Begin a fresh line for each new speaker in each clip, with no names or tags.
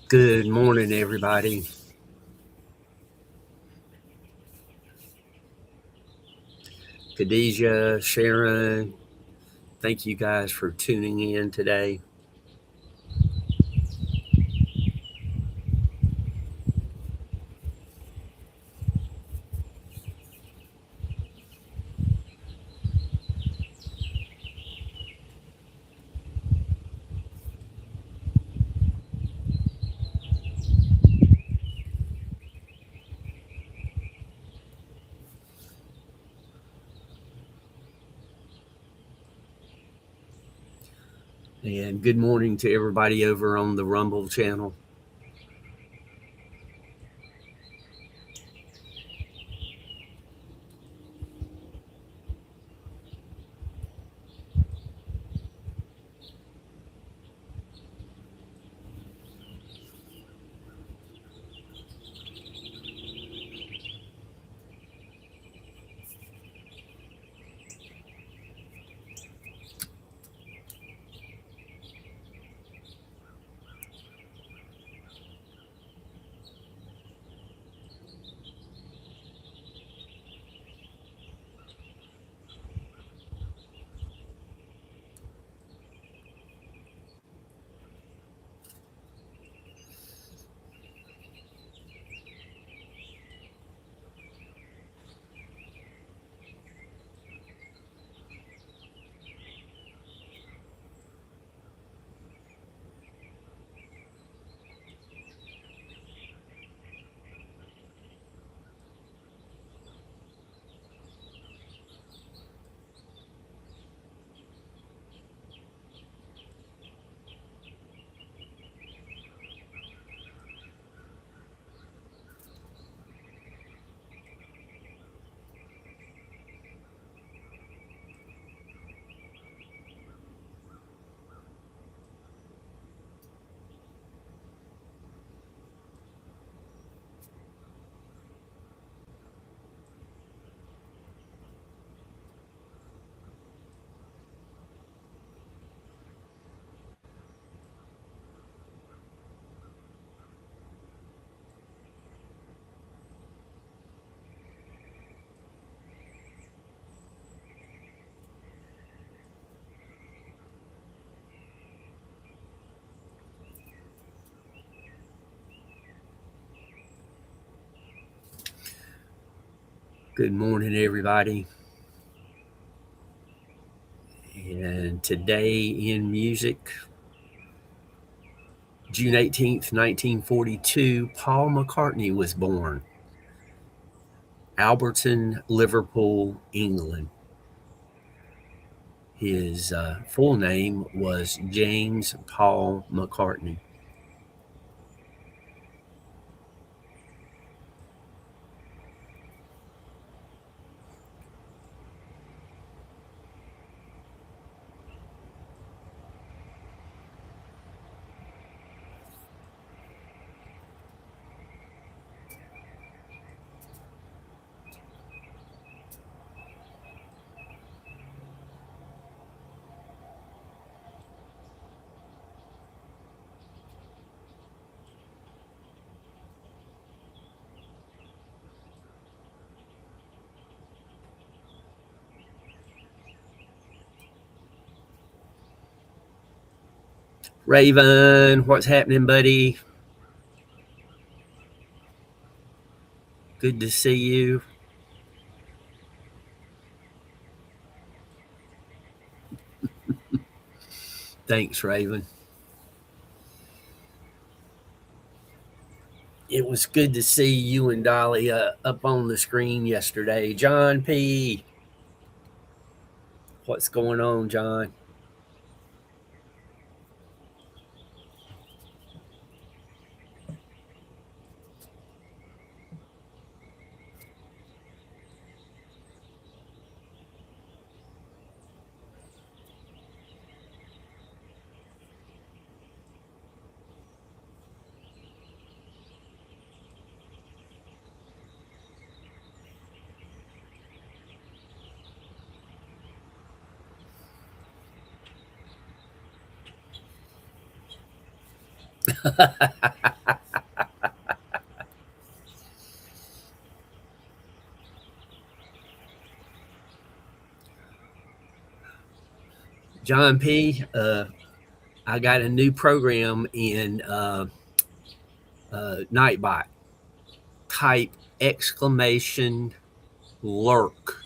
Good morning, everybody. Khadijah, Sharon, thank you guys for tuning in today. And good morning to everybody over on the Rumble channel. Good morning, everybody. And today in music, June 18th, 1942, Paul McCartney was born. Alberton, Liverpool, England. His full name was James Paul McCartney. Raven, what's happening, buddy? Good to see you. Thanks, Raven. It was good to see you and Dolly up on the screen yesterday. John P., what's going on, John? John P., I got a new program in Nightbot. Type exclamation lurk.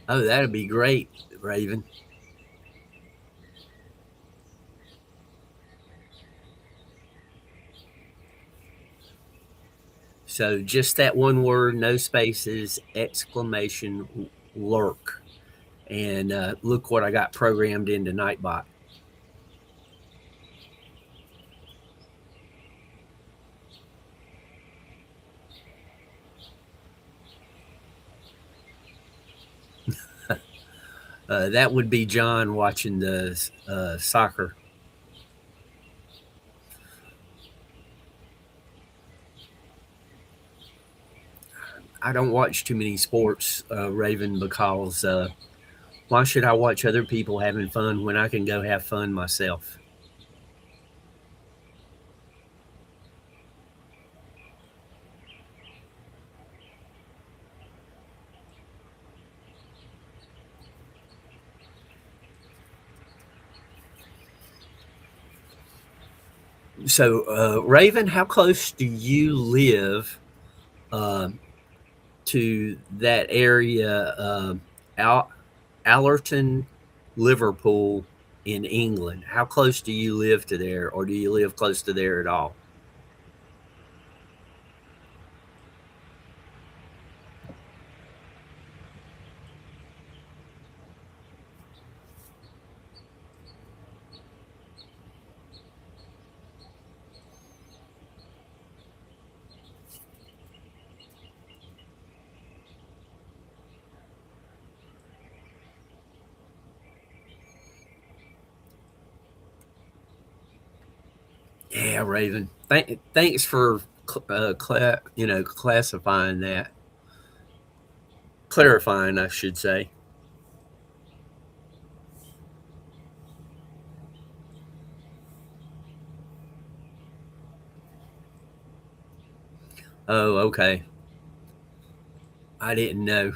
Oh, that'd be great, Raven. So just that one word, no spaces, exclamation lurk. And look what I got programmed into Nightbot. That would be John watching the soccer. I don't watch too many sports, Raven, because why should I watch other people having fun when I can go have fun myself? So, Raven, how close do you live uh, to that area, Allerton, Liverpool in England? How close do you live to there, or do you live close to there at all? Yeah, Raven. Thanks for classifying that, clarifying, I should say. Oh, okay. I didn't know.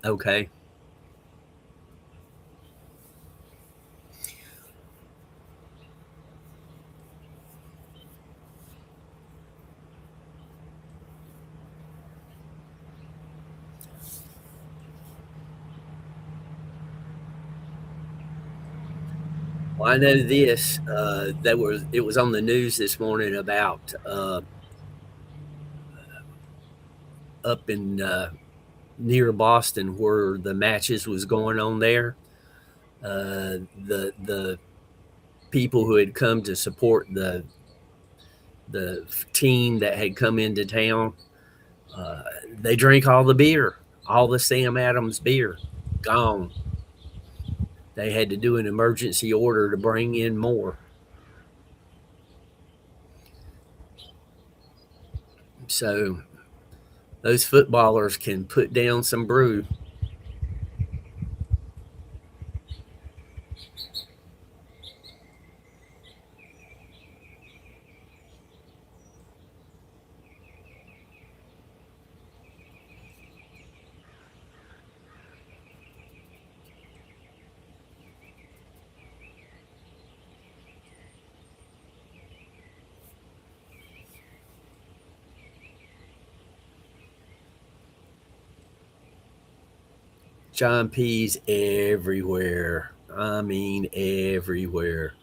Okay. Well, I know this. It was on the news this morning about up in near Boston where the matches was going on there. The people who had come to support the team that had come into town, uh, they drank all the beer, all the Sam Adams beer, gone. They had to do an emergency order to bring in more. So those footballers can put down some brew. John P's everywhere. I mean, everywhere.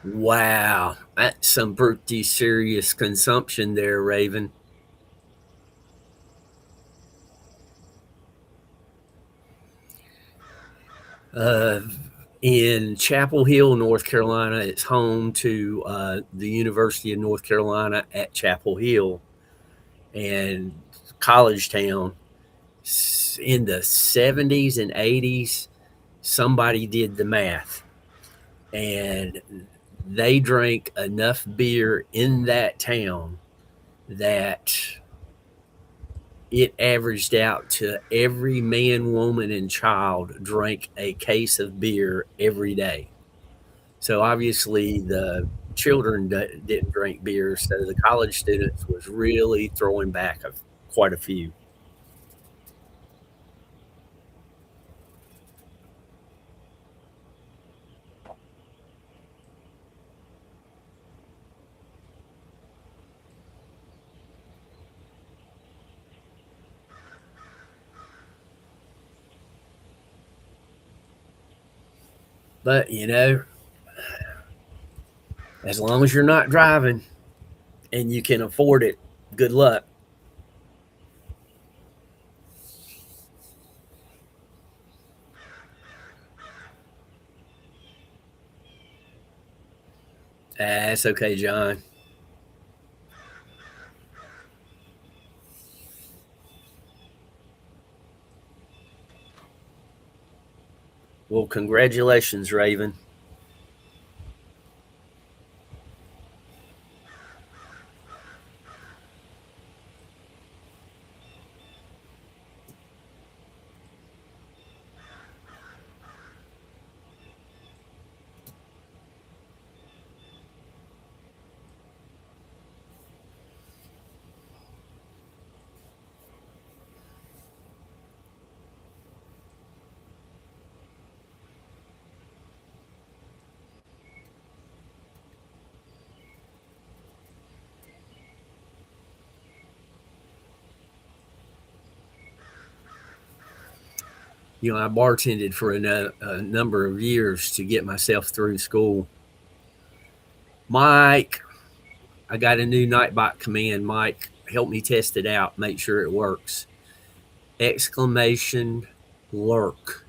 Wow, that's some pretty serious consumption there, Raven. Uh, in Chapel Hill, North Carolina, it's home to the University of North Carolina at Chapel Hill and College Town. In the 70s and 80s, somebody did the math and they drank enough beer in that town that it averaged out to every man, woman, and child drank a case of beer every day. So obviously the children didn't drink beer, so the college students was really throwing back quite a few. But as long as you're not driving and you can afford it, good luck. That's okay, John. Well, congratulations, Raven. I bartended for a number of years to get myself through school. Mike, I got a new Nightbot command. Mike, help me test it out, make sure it works. Exclamation lurk.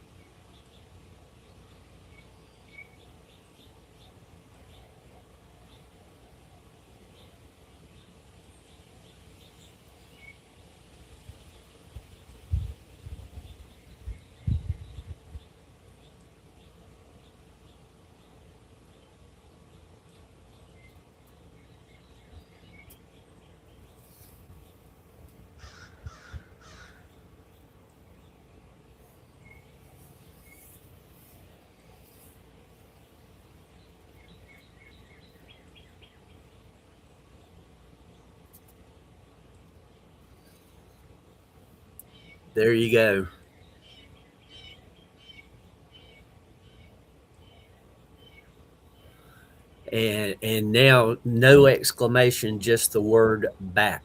There you go. And now no exclamation, just the word back.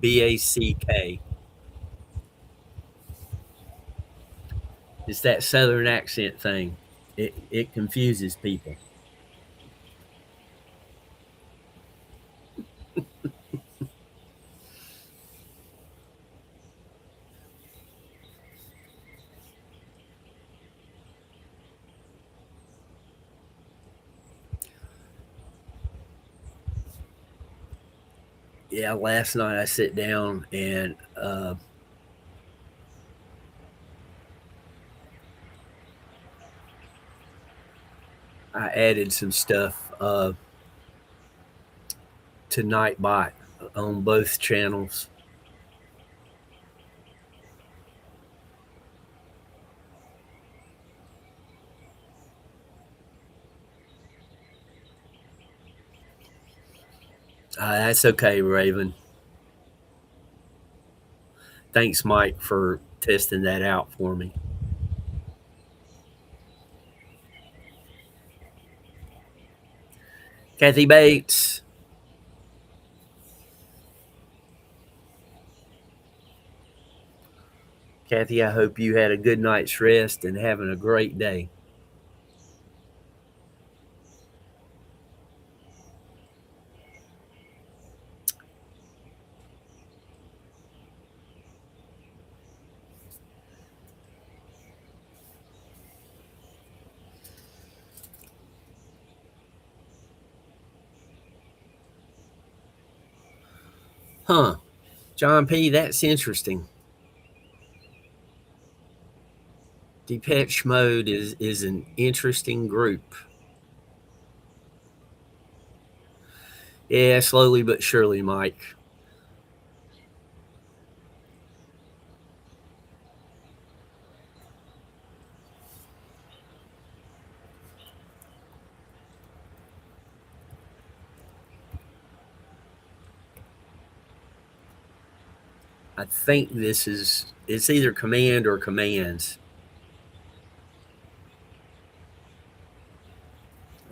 BACK. It's that southern accent thing. It confuses people. Yeah, last night I sit down and I added some stuff to Nightbot on both channels. That's okay, Raven. Thanks, Mike, for testing that out for me. Kathy Bates. Kathy, I hope you had a good night's rest and having a great day. Huh. John P., that's interesting. Depeche Mode is an interesting group. Yeah, slowly but surely, Mike. I think it's either Command or Commands.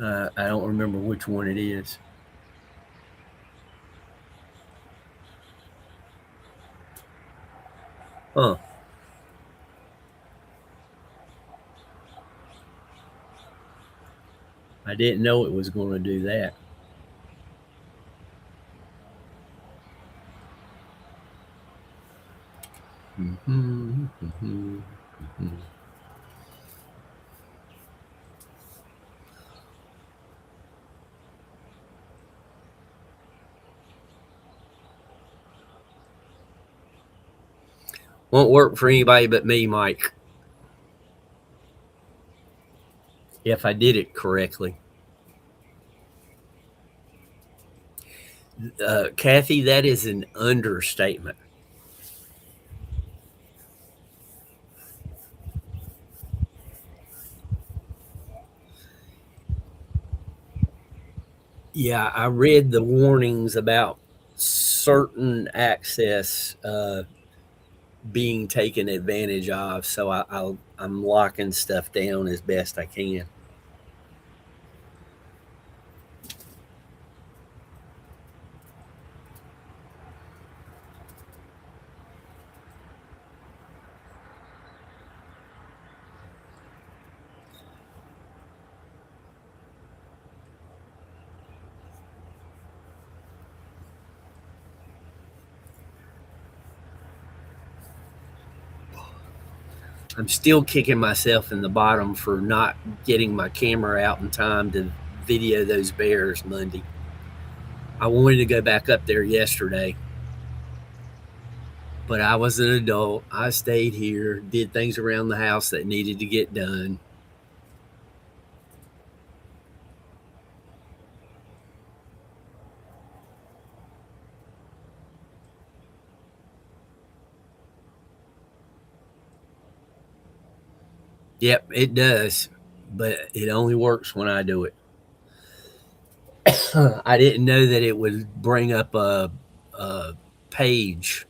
I don't remember which one it is. Huh. I didn't know it was going to do that. Mm-hmm, mm-hmm, mm-hmm. Won't work for anybody but me, Mike, if I did it correctly. Kathy, that is an understatement. Yeah, I read the warnings about certain access being taken advantage of, so I'm locking stuff down as best I can. I'm still kicking myself in the bottom for not getting my camera out in time to video those bears Monday. I wanted to go back up there yesterday, but I was an adult. I stayed here, did things around the house that needed to get done. Yep, it does, but it only works when I do it. I didn't know that it would bring up a page.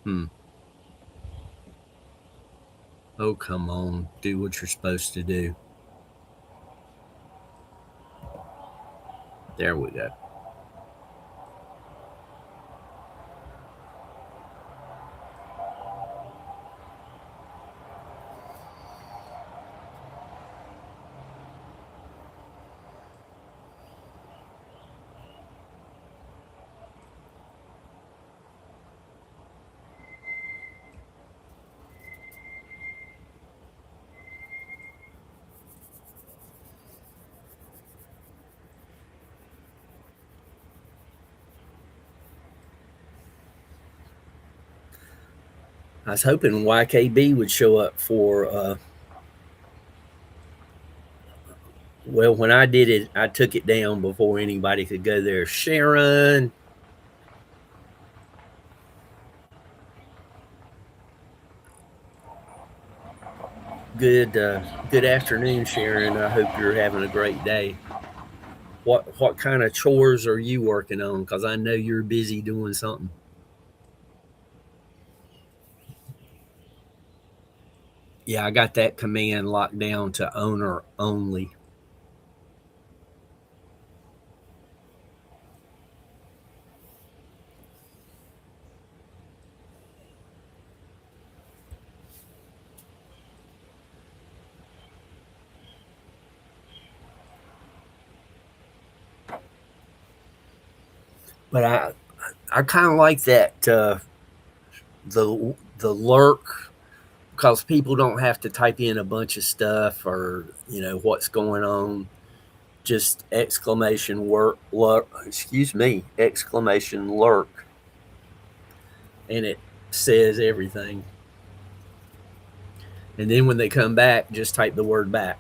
Hmm. Oh, come on. Do what you're supposed to do. There we go. I was hoping YKB would show up for, well, when I did it, I took it down before anybody could go there. Sharon. Good afternoon, Sharon. I hope you're having a great day. What kind of chores are you working on? Because I know you're busy doing something. Yeah, I got that command locked down to owner only. But I kind of like that the lurk because people don't have to type in a bunch of stuff or what's going on. Just exclamation work lurk. Excuse me, exclamation lurk, and it says everything. And then when they come back, just type the word back.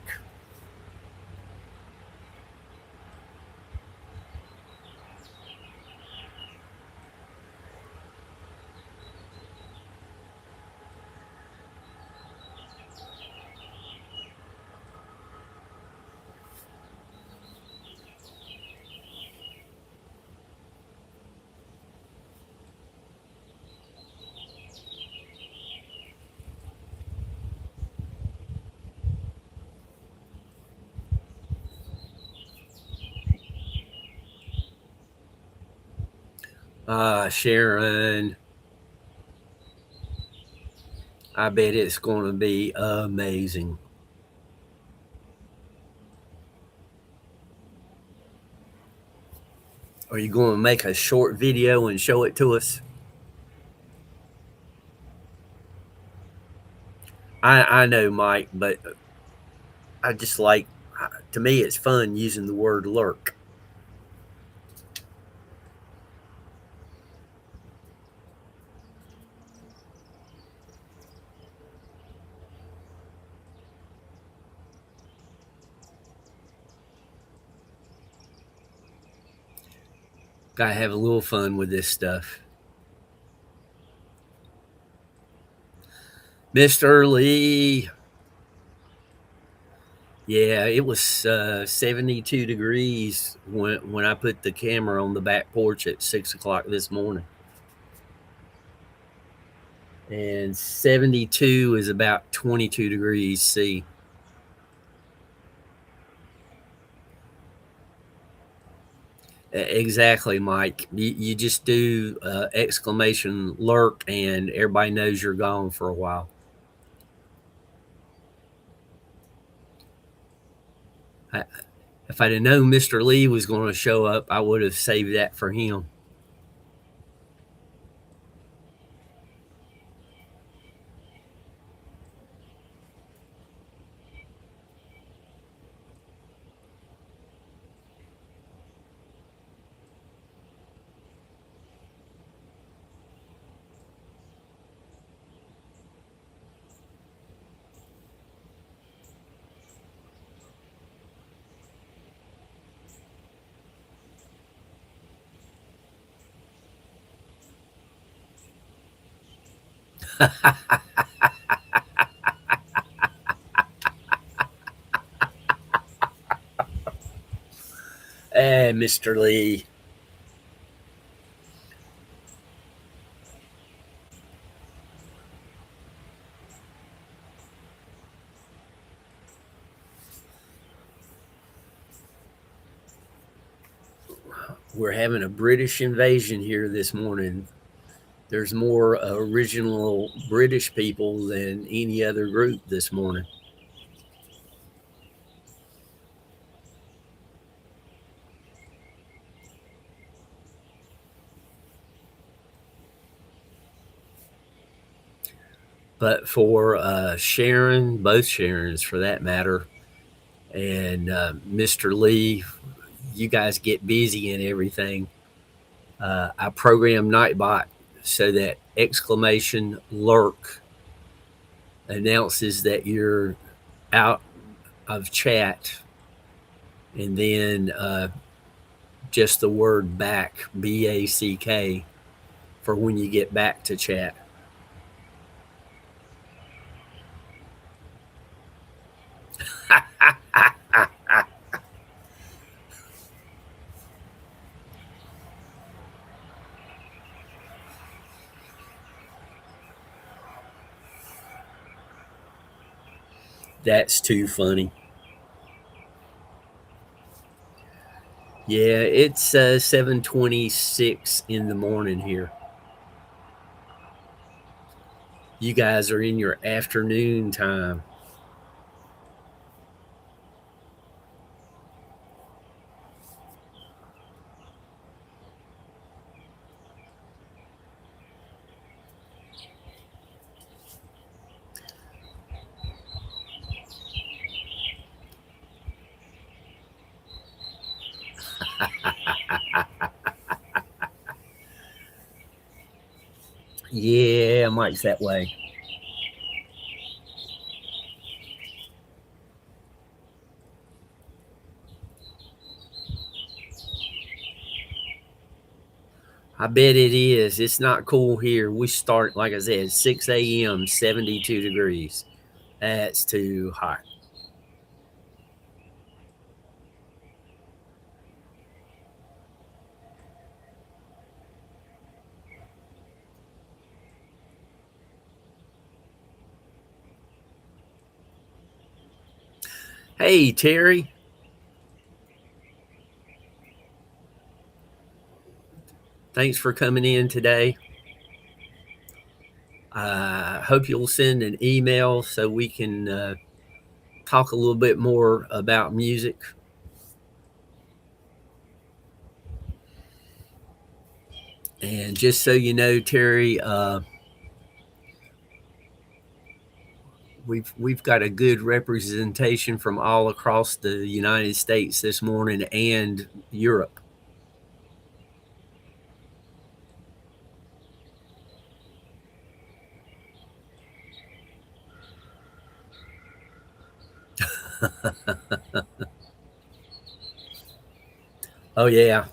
Sharon, I bet it's going to be amazing. Are you going to make a short video and show it to us? I know, Mike, but I just like, to me, it's fun using the word lurk. Gotta have a little fun with this stuff. Mr. Lee. Yeah, it was 72 degrees when I put the camera on the back porch at 6 o'clock this morning. And 72 is about 22 degrees C. Exactly, Mike. You just do exclamation lurk, and everybody knows you're gone for a while. I, if I'd have known Mr. Lee was going to show up, I would have saved that for him. Mr. Lee. We're having a British invasion here this morning. There's more original British people than any other group this morning. But for Sharon, both Sharons for that matter, and Mr. Lee, you guys get busy and everything. I program Nightbot so that exclamation lurk announces that you're out of chat, and then just the word back, BACK, for when you get back to chat. That's too funny. Yeah, it's 7:26 in the morning here. You guys are in your afternoon time. Yeah, Mike's that way. I bet it is. It's not cool here. We start, like I said, 6 a.m., 72 degrees. That's too hot. Hey, Terry. Thanks for coming in today. I hope you'll send an email so we can talk a little bit more about music. And just so you know, Terry, we've got a good representation from all across the United States this morning and Europe. Oh yeah.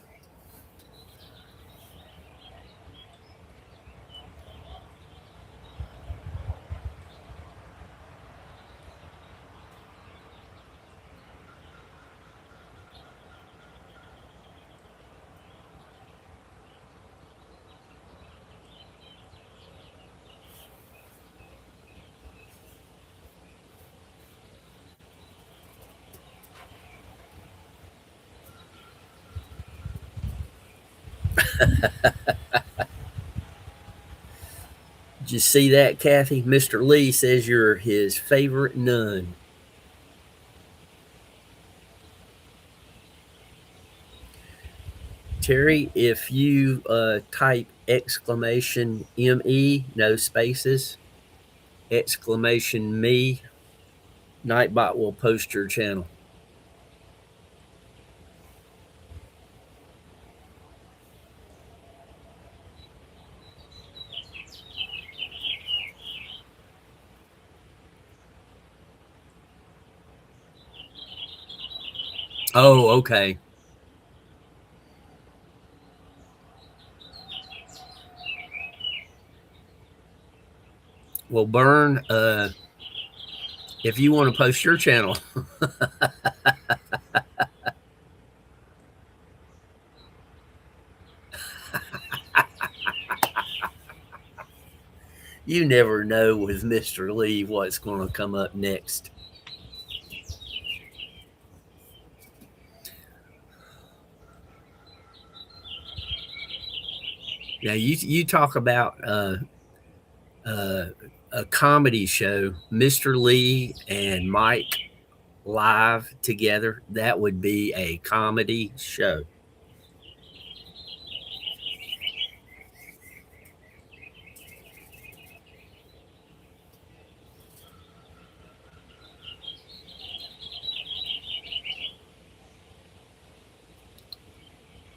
Did you see that, Kathy? Mr. Lee says you're his favorite nun. Terry, if you type exclamation ME, no spaces, exclamation me, Nightbot will post your channel. Oh, okay. Well, Burn, if you want to post your channel, you never know with Mr. Lee what's going to come up next. Now, you talk about a comedy show, Mr. Lee and Mike live together. That would be a comedy show.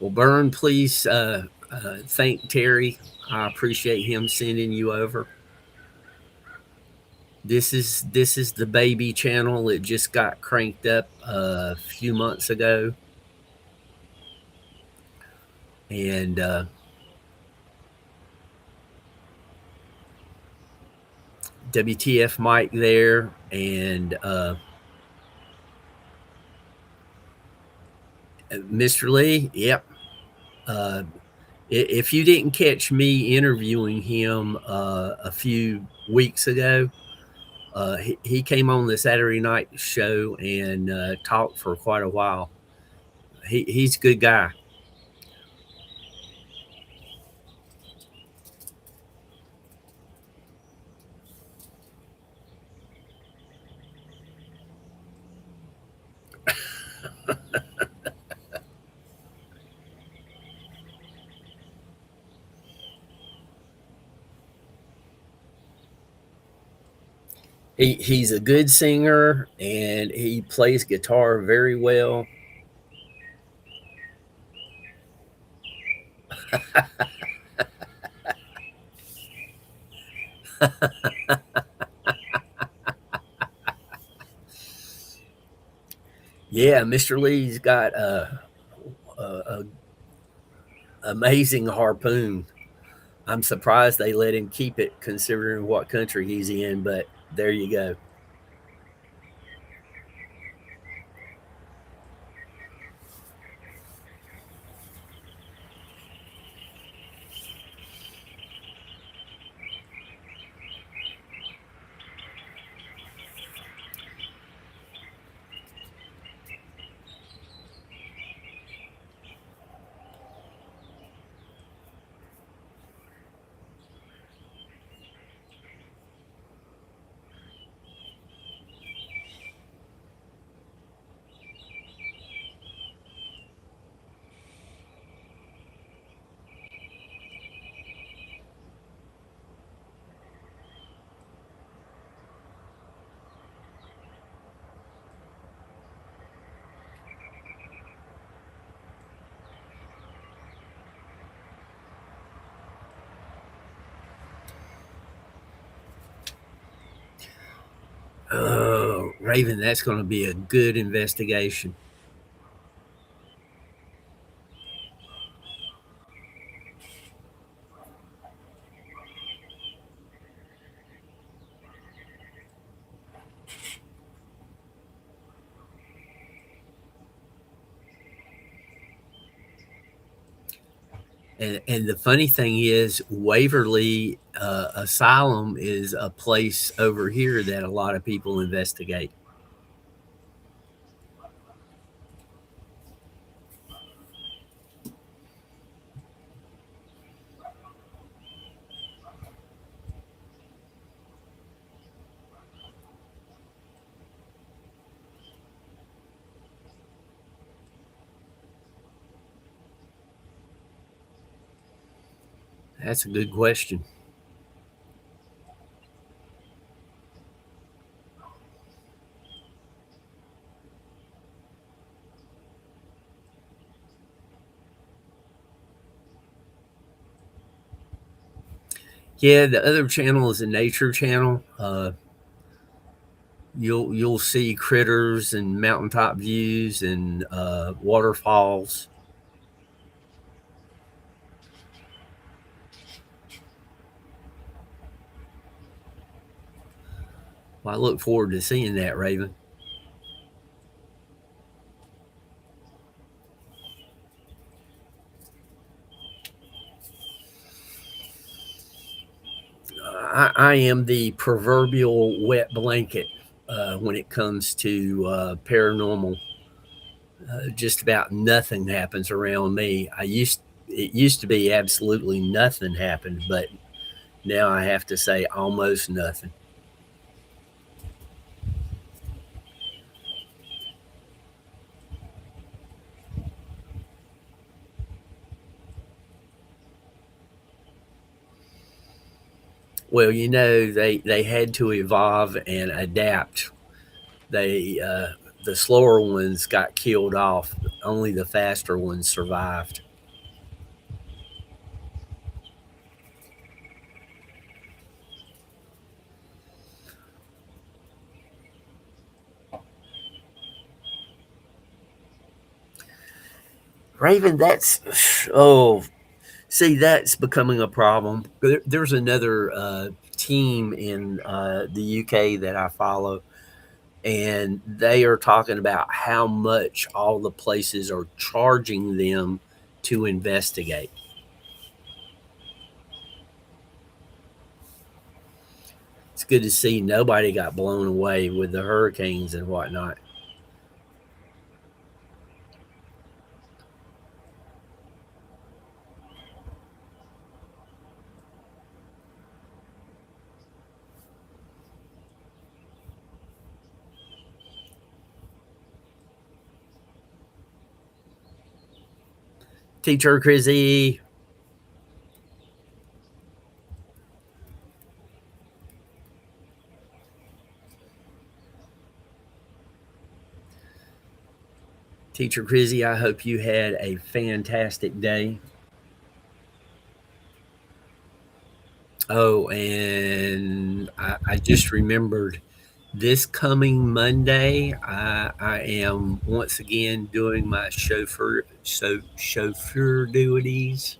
Well, Burn, please thank Terry. I appreciate him sending you over. This is the baby channel. It just got cranked up a few months ago, and WTF Mike there, and Mr. Lee. Yep. Uh, if you didn't catch me interviewing him a few weeks ago, He came on the Saturday night show and talked for quite a while. He's a good guy. He's a good singer and he plays guitar very well. Yeah, Mr. Lee's got a amazing harpoon. I'm surprised they let him keep it considering what country he's in, but there you go. Oh, Raven, that's going to be a good investigation. And the funny thing is, Waverly Asylum is a place over here that a lot of people investigate. That's a good question. Yeah, the other channel is a nature channel. You'll see critters and mountaintop views and waterfalls. Well, I look forward to seeing that, Raven. I am the proverbial wet blanket when it comes to paranormal. Just about nothing happens around me. It used to be absolutely nothing happened, but now I have to say almost nothing. Well, they had to evolve and adapt. They the slower ones got killed off. Only the faster ones survived. Raven, that's oh, see, that's becoming a problem. There's another team in the UK that I follow, and they are talking about how much all the places are charging them to investigate. good to see nobody got blown away with the hurricanes and whatnot. Teacher Chrissy. Teacher Chrissy, I hope you had a fantastic day. Oh, and I just remembered this coming Monday, I am once again doing my chauffeur duties.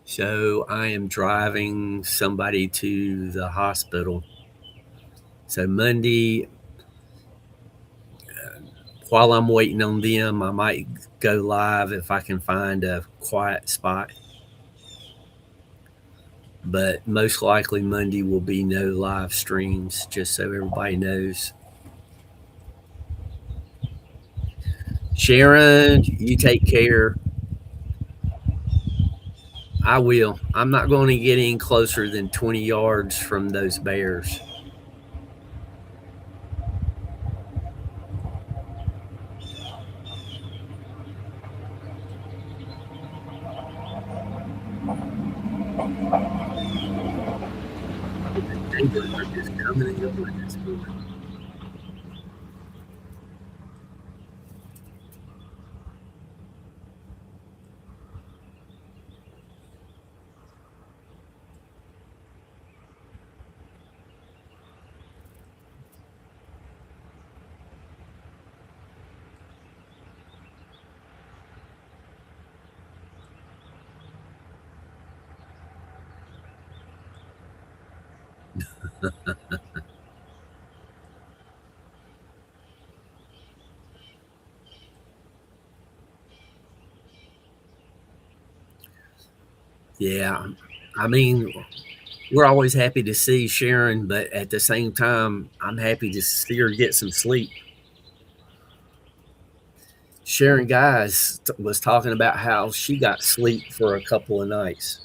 So I am driving somebody to the hospital. So Monday, while I'm waiting on them, I might go live if I can find a quiet spot. But most likely Monday will be no live streams, just so everybody knows. Sharon, you take care. I will. I'm not going to get any closer than 20 yards from those bears. Neighbors are just coming and going at this point. Yeah. I mean, we're always happy to see Sharon, but at the same time, I'm happy to see her get some sleep. Sharon Guys was talking about how she got sleep for a couple of nights.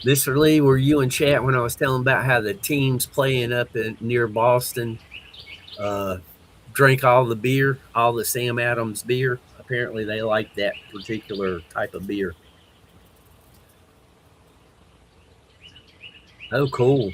Mr. Lee, were you in chat when I was telling about how the teams playing up near Boston uh, drank all the beer, all the Sam Adams beer? Apparently, they like that particular type of beer. Oh, cool.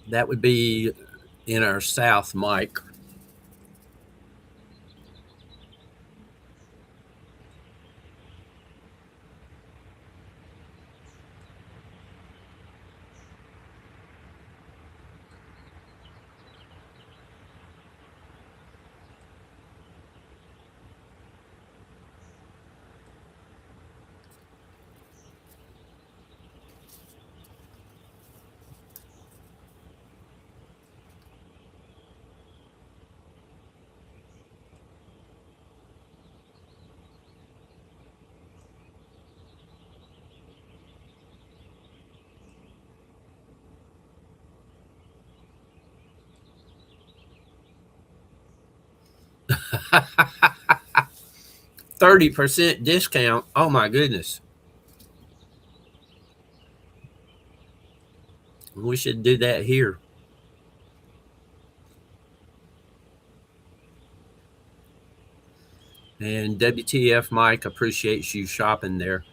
That would be in our south, Mike. – 30% discount. Oh my goodness. We should do that here. And WTF Mike appreciates you shopping there.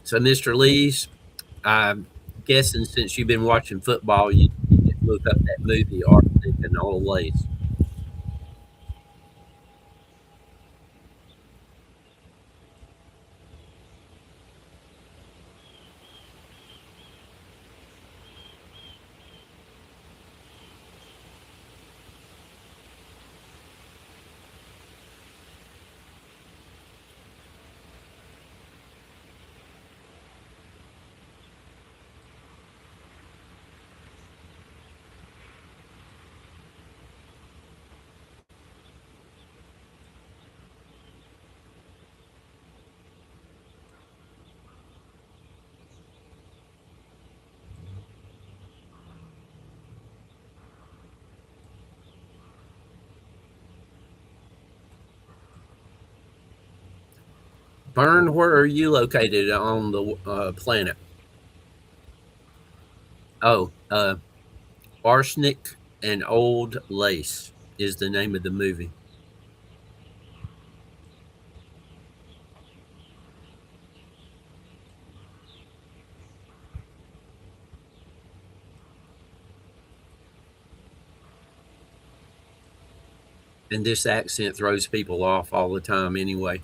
So, Mr. Lees, I'm guessing since you've been watching football, you did look up that movie Arsenic and Old Lace. Bern, where are you located on the planet? Oh, Arsenic and Old Lace is the name of the movie. And this accent throws people off all the time anyway.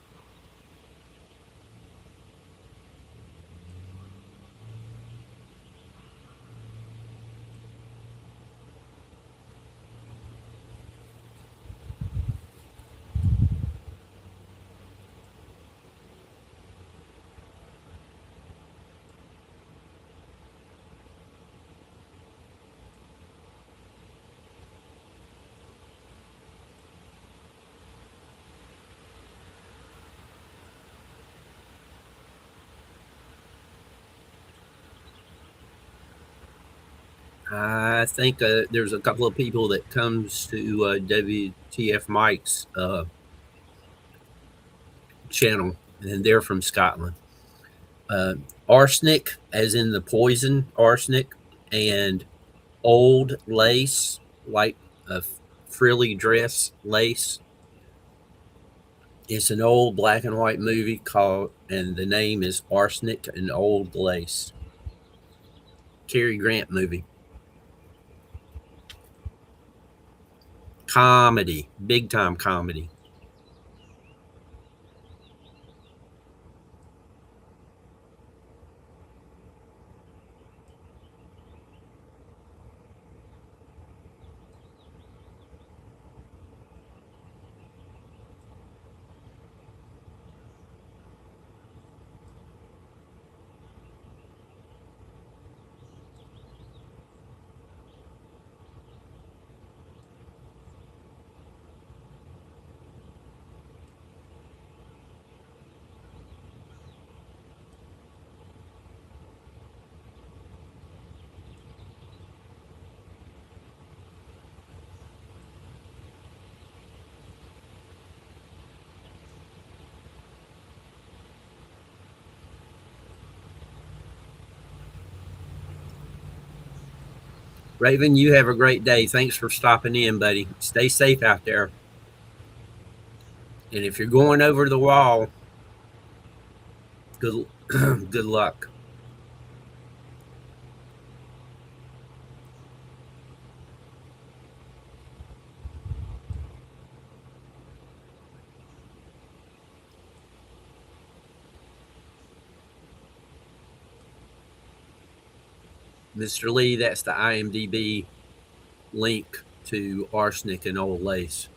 I think there's a couple of people that comes to WTF Mike's channel, and they're from Scotland. Uh, Arsenic, as in the poison arsenic, and Old Lace, like a frilly dress lace. It's an old black and white movie called, and the name is Arsenic and Old Lace. Cary Grant movie. Comedy, big time comedy. Raven, you have a great day. Thanks for stopping in, buddy. Stay safe out there. And if you're going over the wall, good good luck. Mr. Lee, that's the IMDb link to Arsenic and Old Lace.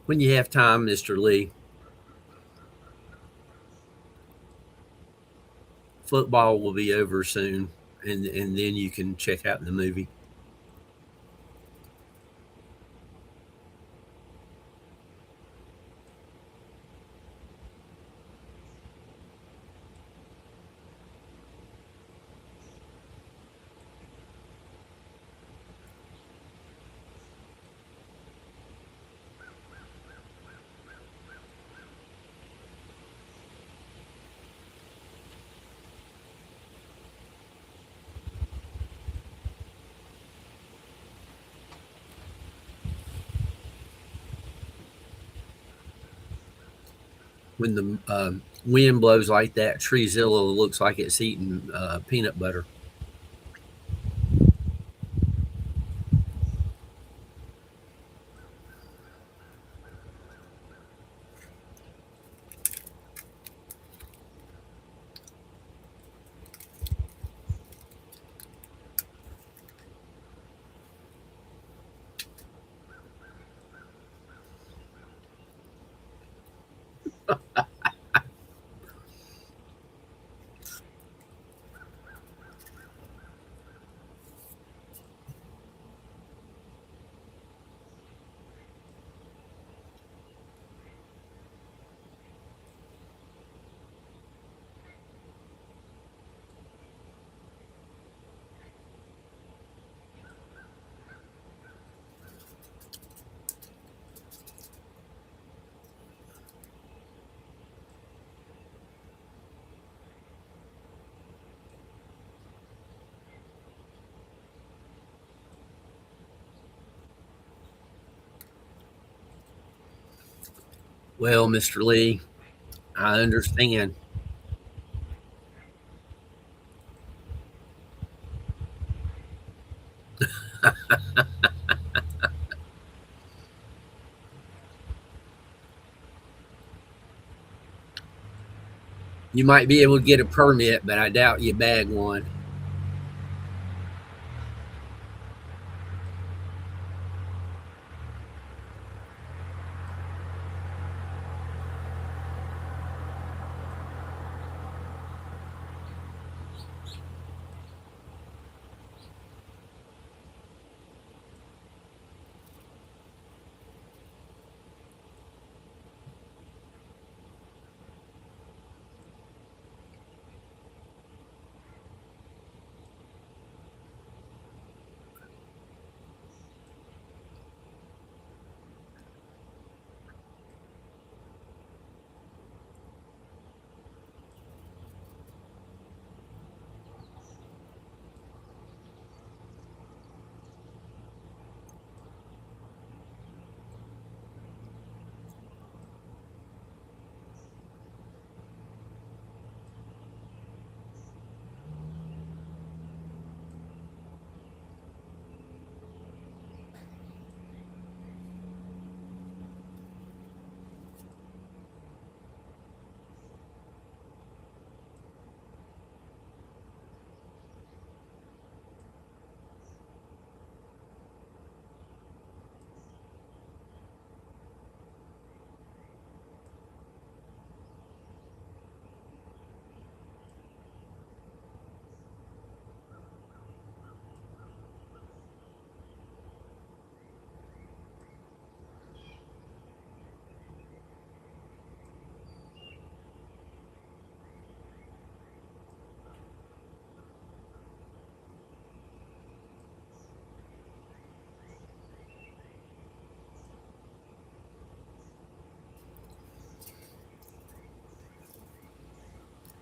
When you have time, Mr. Lee, football will be over soon, and then you can check out the movie. When the wind blows like that, Treezilla looks like it's eating peanut butter. Well, Mr. Lee, I understand. You might be able to get a permit, but I doubt you bag one.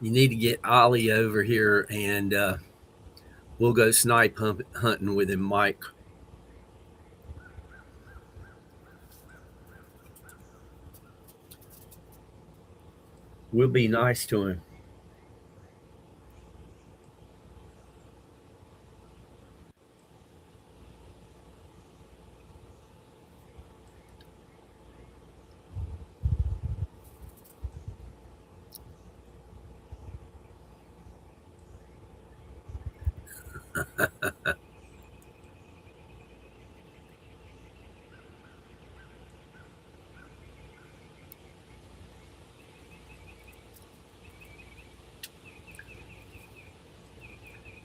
You need to get Ollie over here, and we'll go snipe hunting with him, Mike. We'll be nice to him.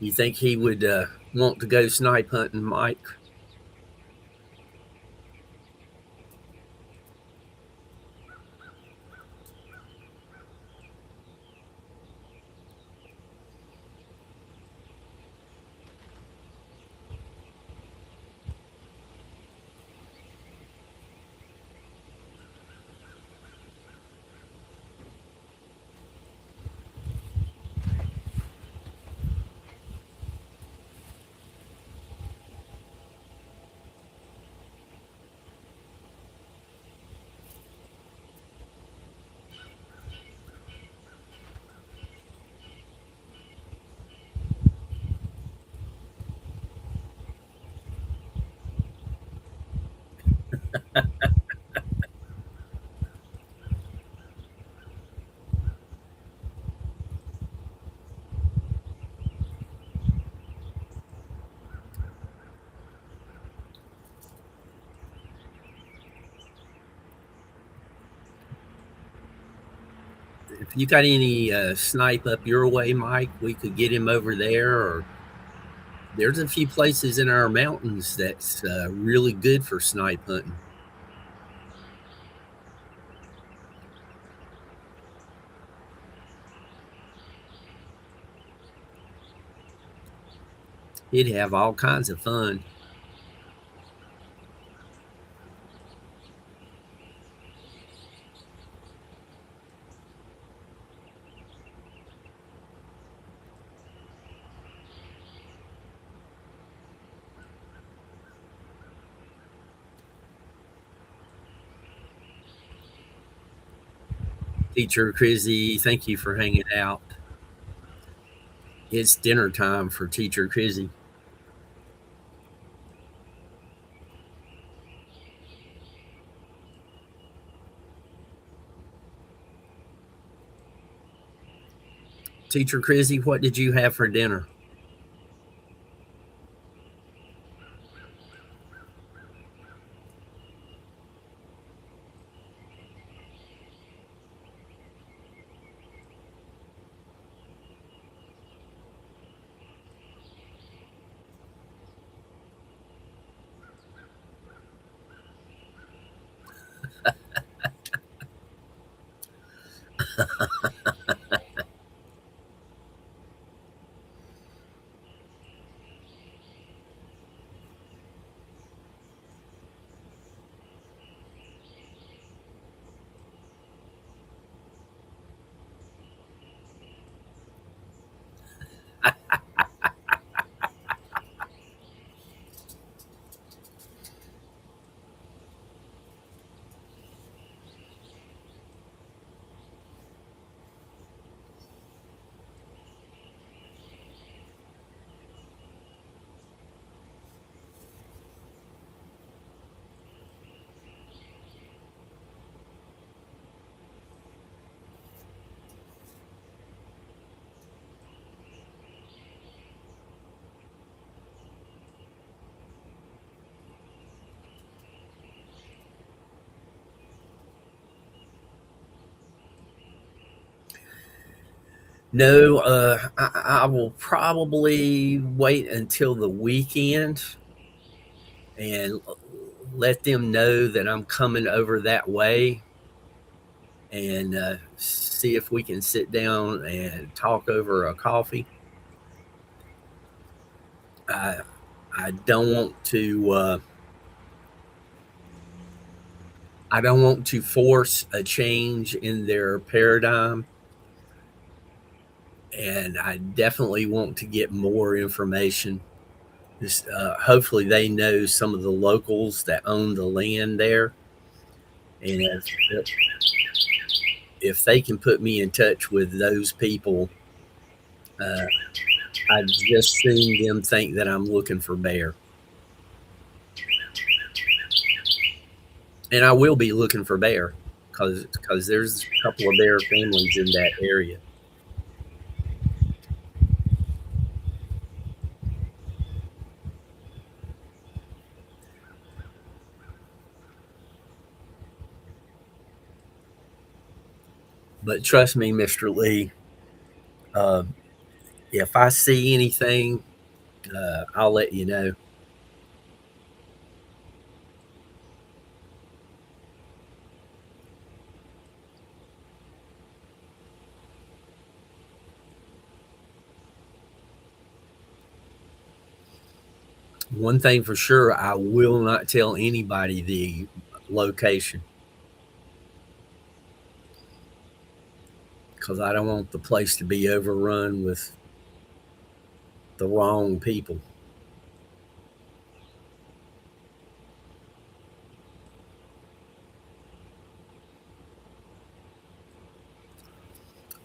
You think he would want to go snipe hunting, Mike? If you got any snipe up your way, Mike, we could get him over there. Or there's a few places in our mountains that's really good for snipe hunting. He'd have all kinds of fun. Teacher Crizzy, thank you for hanging out. It's dinner time for Teacher Crizzy. Teacher Crizzy, what did you have for dinner? No, I will probably wait until the weekend and let them know that I'm coming over that way and see if we can sit down and talk over a coffee. I, I don't want to. I don't want to force a change in their paradigm. and I definitely want to get more information. Hopefully, they know some of the locals that own the land there, and if they can put me in touch with those people, uh, I've just seen them think that I'm looking for bear, and I will be looking for bear because there's a couple of bear families in that area. But trust me, Mr. Lee, uh, if I see anything, I'll let you know. One thing for sure, I will not tell anybody the location because I don't want the place to be overrun with the wrong people.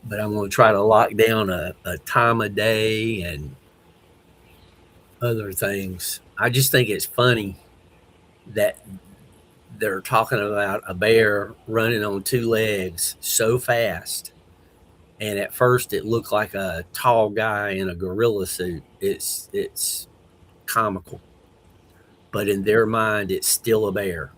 But I'm going to try to lock down a time of day and other things. I just think it's funny that they're talking about a bear running on two legs so fast. And at first, it looked like a tall guy in a gorilla suit. It's comical, but in their mind, it's still a bear.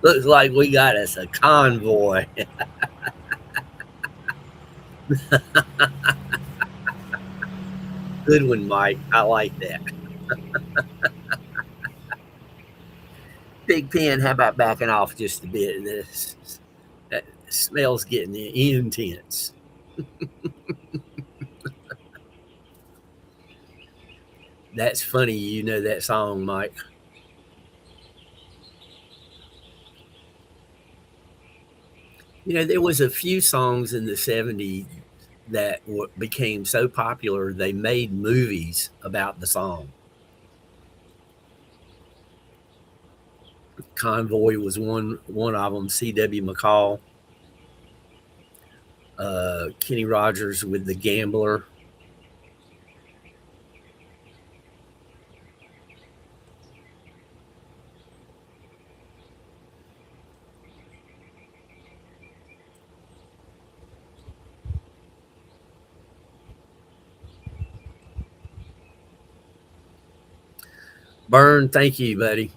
Looks like we got us a convoy. Good one, Mike. I like that. Big Pen, how about backing off just a bit? This that smell's getting intense. That's funny. You know that song, Mike. You know, there was a few songs in the '70s that became so popular they made movies about the song. Convoy was one of them. C.W. McCall, Kenny Rogers with The Gambler. Burn, thank you, buddy.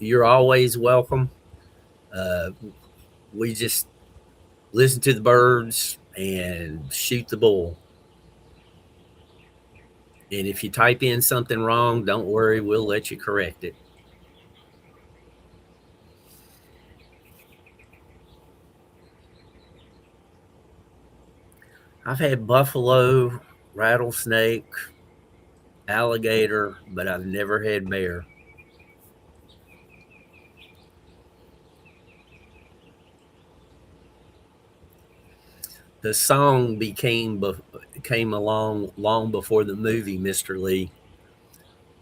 You're always welcome. Uh, we just listen to the birds and shoot the bull. And if you type in something wrong, don't worry, we'll let you correct it. I've had buffalo, rattlesnake, alligator, but I've never had bear. The song came along long before the movie, Mr. Lee.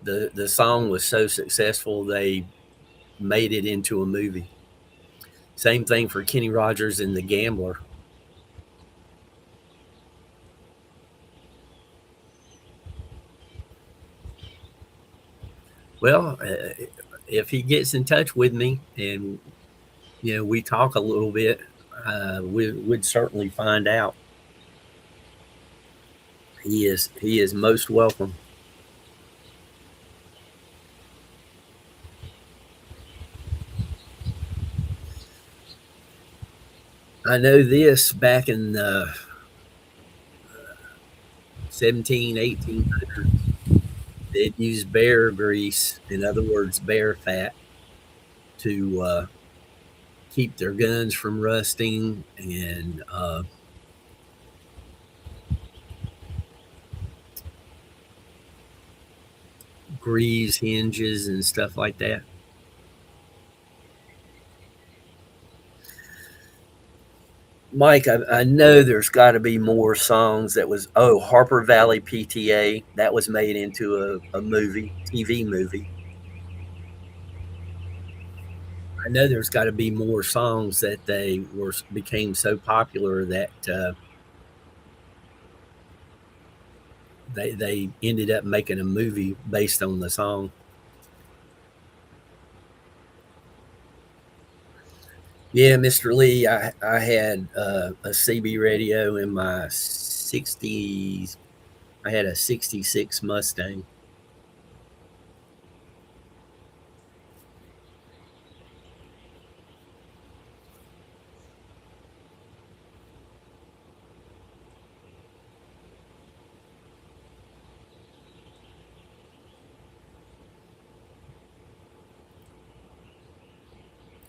The song was so successful they made it into a movie. Same thing for Kenny Rogers and The Gambler. Well, if he gets in touch with me and we talk a little bit, we'd certainly find out. He is most welcome. I know this back in the 17, 1800s, they'd use bear grease, in other words, bear fat, to keep their guns from rusting and grease hinges and stuff like that. Mike, I know there's got to be more songs that was, Harper Valley PTA, that was made into a movie, TV movie. I know there's got to be more songs that they were became so popular that they ended up making a movie based on the song. Yeah, Mr. Lee, I had a CB radio in my 60s. I had a 66 Mustang.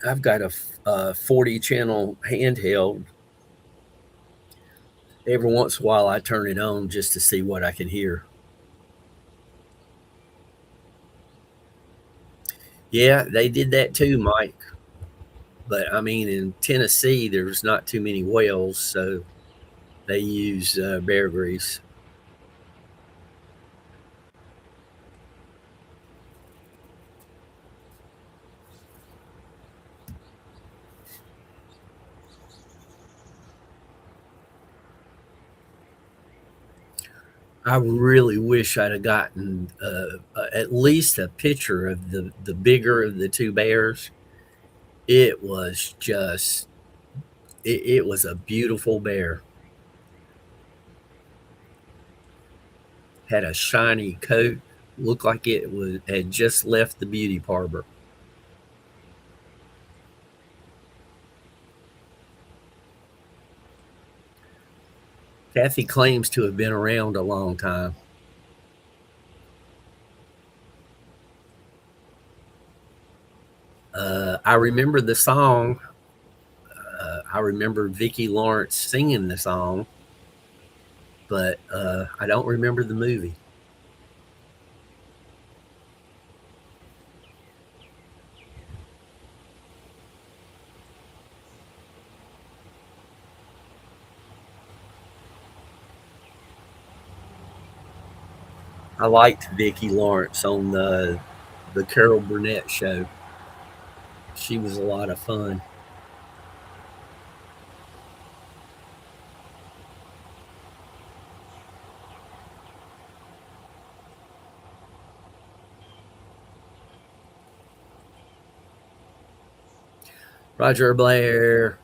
I've got a 40 channel handheld. Every once in a while, I turn it on just to see what I can hear. Yeah, they did that too, Mike. But I mean, in Tennessee, there's not too many whales, so they use bear grease. I really wish I'd have gotten at least a picture of the bigger of the two bears. It was just, it was a beautiful bear. Had a shiny coat, looked like it was had just left the beauty parlor. Kathy claims to have been around a long time. I remember the song. I remember Vicki Lawrence singing the song, but I don't remember the movie. I liked Vicki Lawrence on the Carol Burnett show. She was a lot of fun. Roger Blair.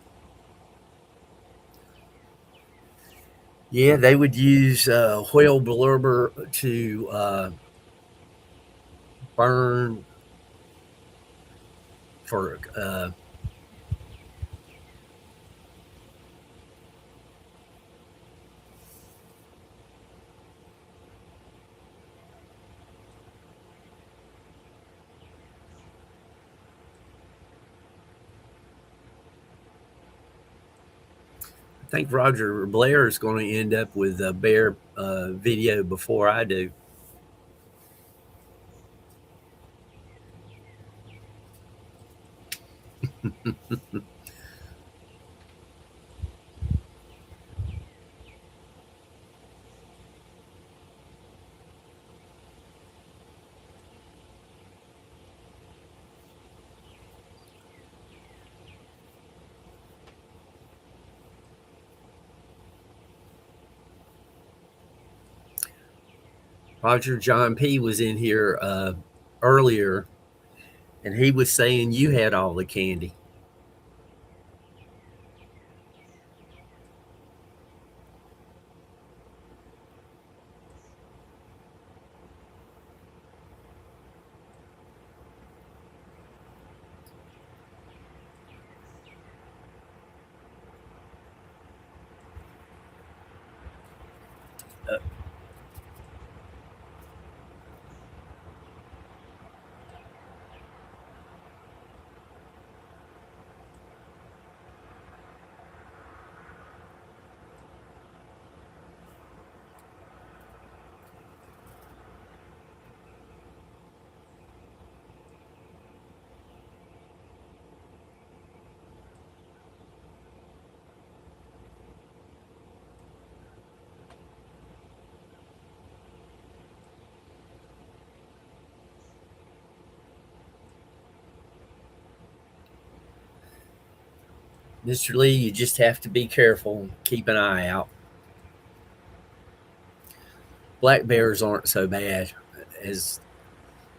Yeah, they would use whale blubber to burn for. I think Roger Blair is going to end up with a bear video before I do. Roger John P was in here earlier, and he was saying you had all the candy. Mr. Lee, you just have to be careful, keep an eye out. Black bears aren't so bad, as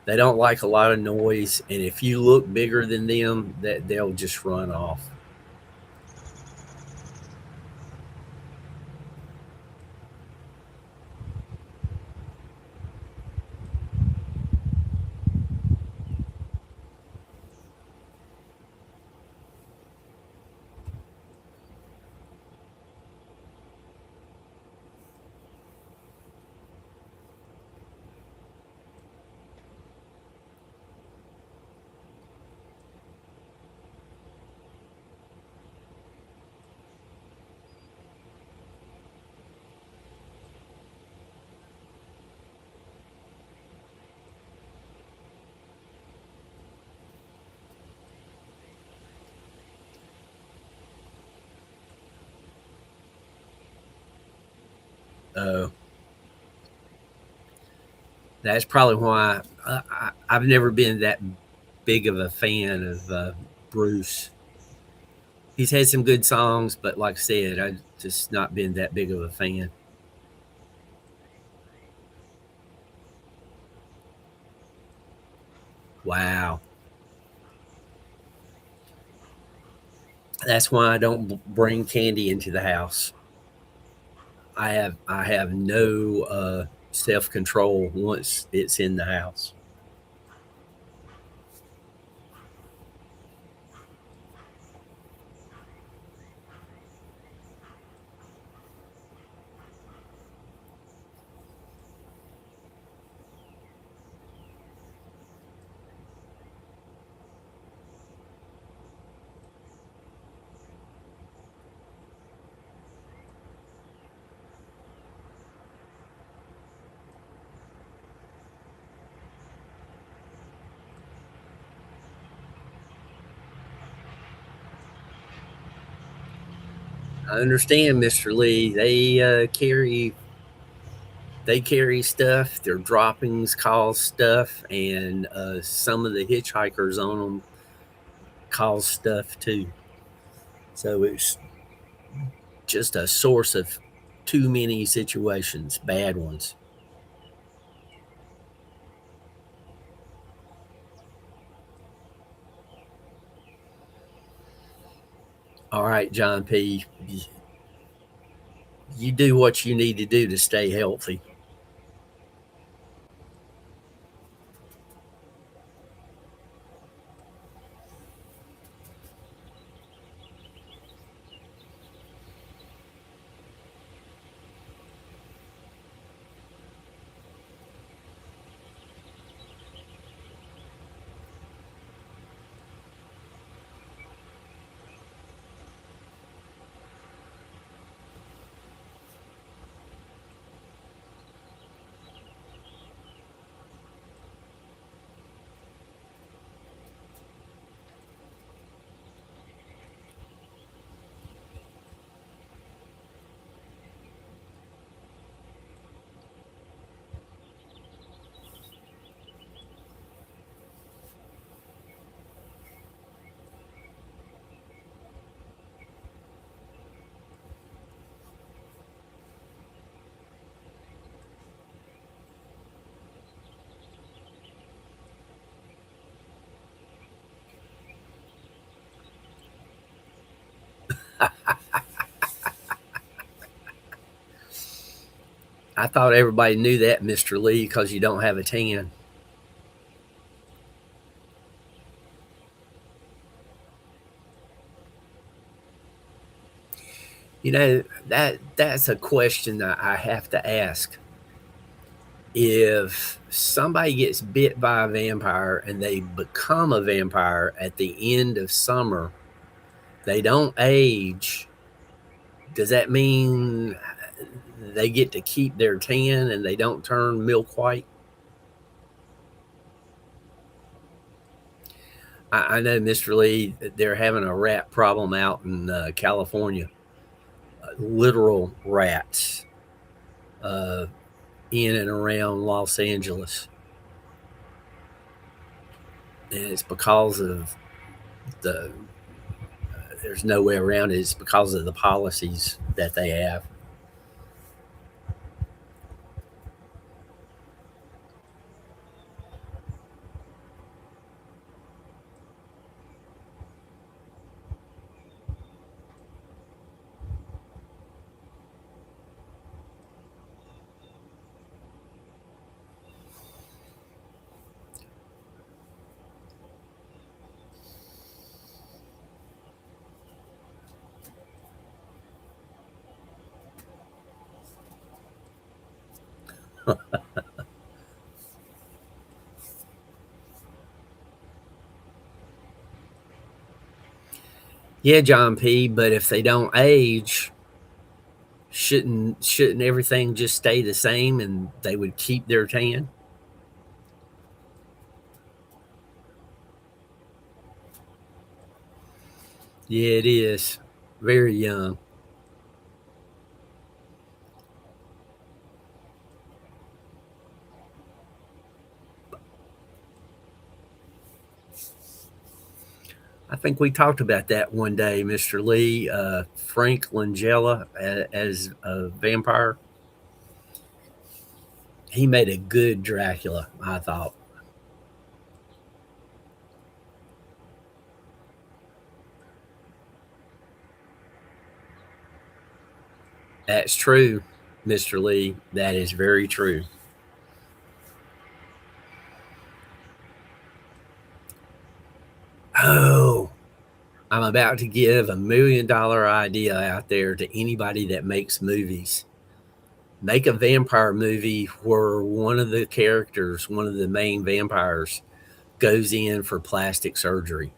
they don't like a lot of noise, and if you look bigger than them, that they'll just run off. Uh, that's probably why I've never been that big of a fan of Bruce. He's had some good songs, but like I said, I've just not been that big of a fan. Wow. That's why I don't bring candy into the house. I have no self control once it's in the house. I understand, Mister Lee. They carry stuff. Their droppings cause stuff, and some of the hitchhikers on them cause stuff too. So it's just a source of too many situations, bad ones. All right, John P. You do what you need to do to stay healthy. I thought everybody knew that, Mr. Lee, because you don't have a tan. You know, that's a question that I have to ask. If somebody gets bit by a vampire and they become a vampire at the end of summer, they don't age. Does that mean they get to keep their tan and they don't turn milk white? I know, Mr. Lee, they're having a rat problem out in California. Literal rats uh, in and around Los Angeles. And it's because of the, there's no way around it. It's because of the policies that they have. Yeah, John P. But if they don't age, shouldn't everything just stay the same and they would keep their tan? Yeah, it is very young. I think we talked about that one day, Mr. Lee. Frank Langella as a vampire. He made a good Dracula, I thought. That's true, Mr. Lee. That is very true. Oh, I'm about to give $1 million idea out there to anybody that makes movies. Make a vampire movie where one of the characters, one of the main vampires, goes in for plastic surgery.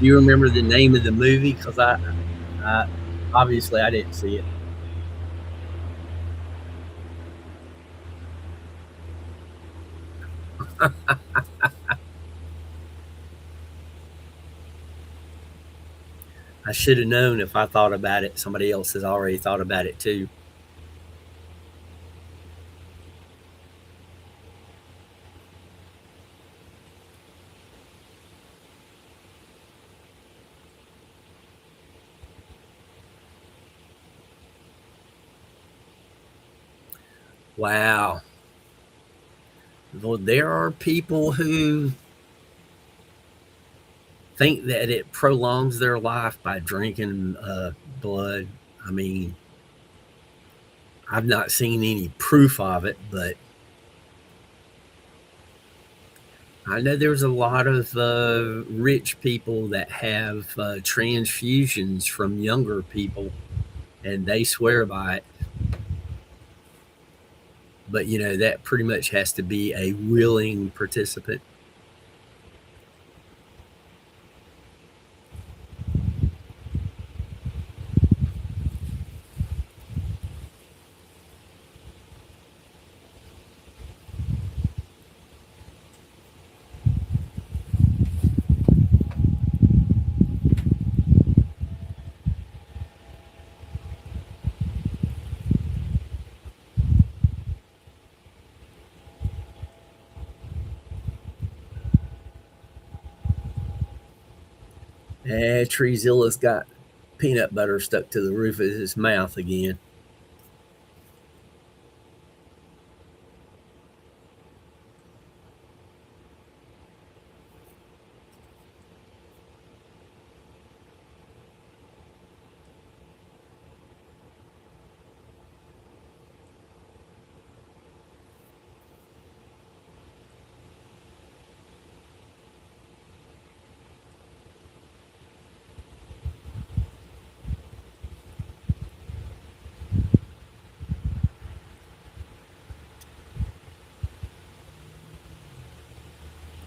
Do you remember the name of the movie? Because I obviously I didn't see it. I should have known if I thought about it. Somebody else has already thought about it too. Wow. Well, there are people who think that it prolongs their life by drinking blood. I mean, I've not seen any proof of it, but I know there's a lot of rich people that have transfusions from younger people, and they swear by it. But that pretty much has to be a willing participant. Treezilla's got peanut butter stuck to the roof of his mouth again.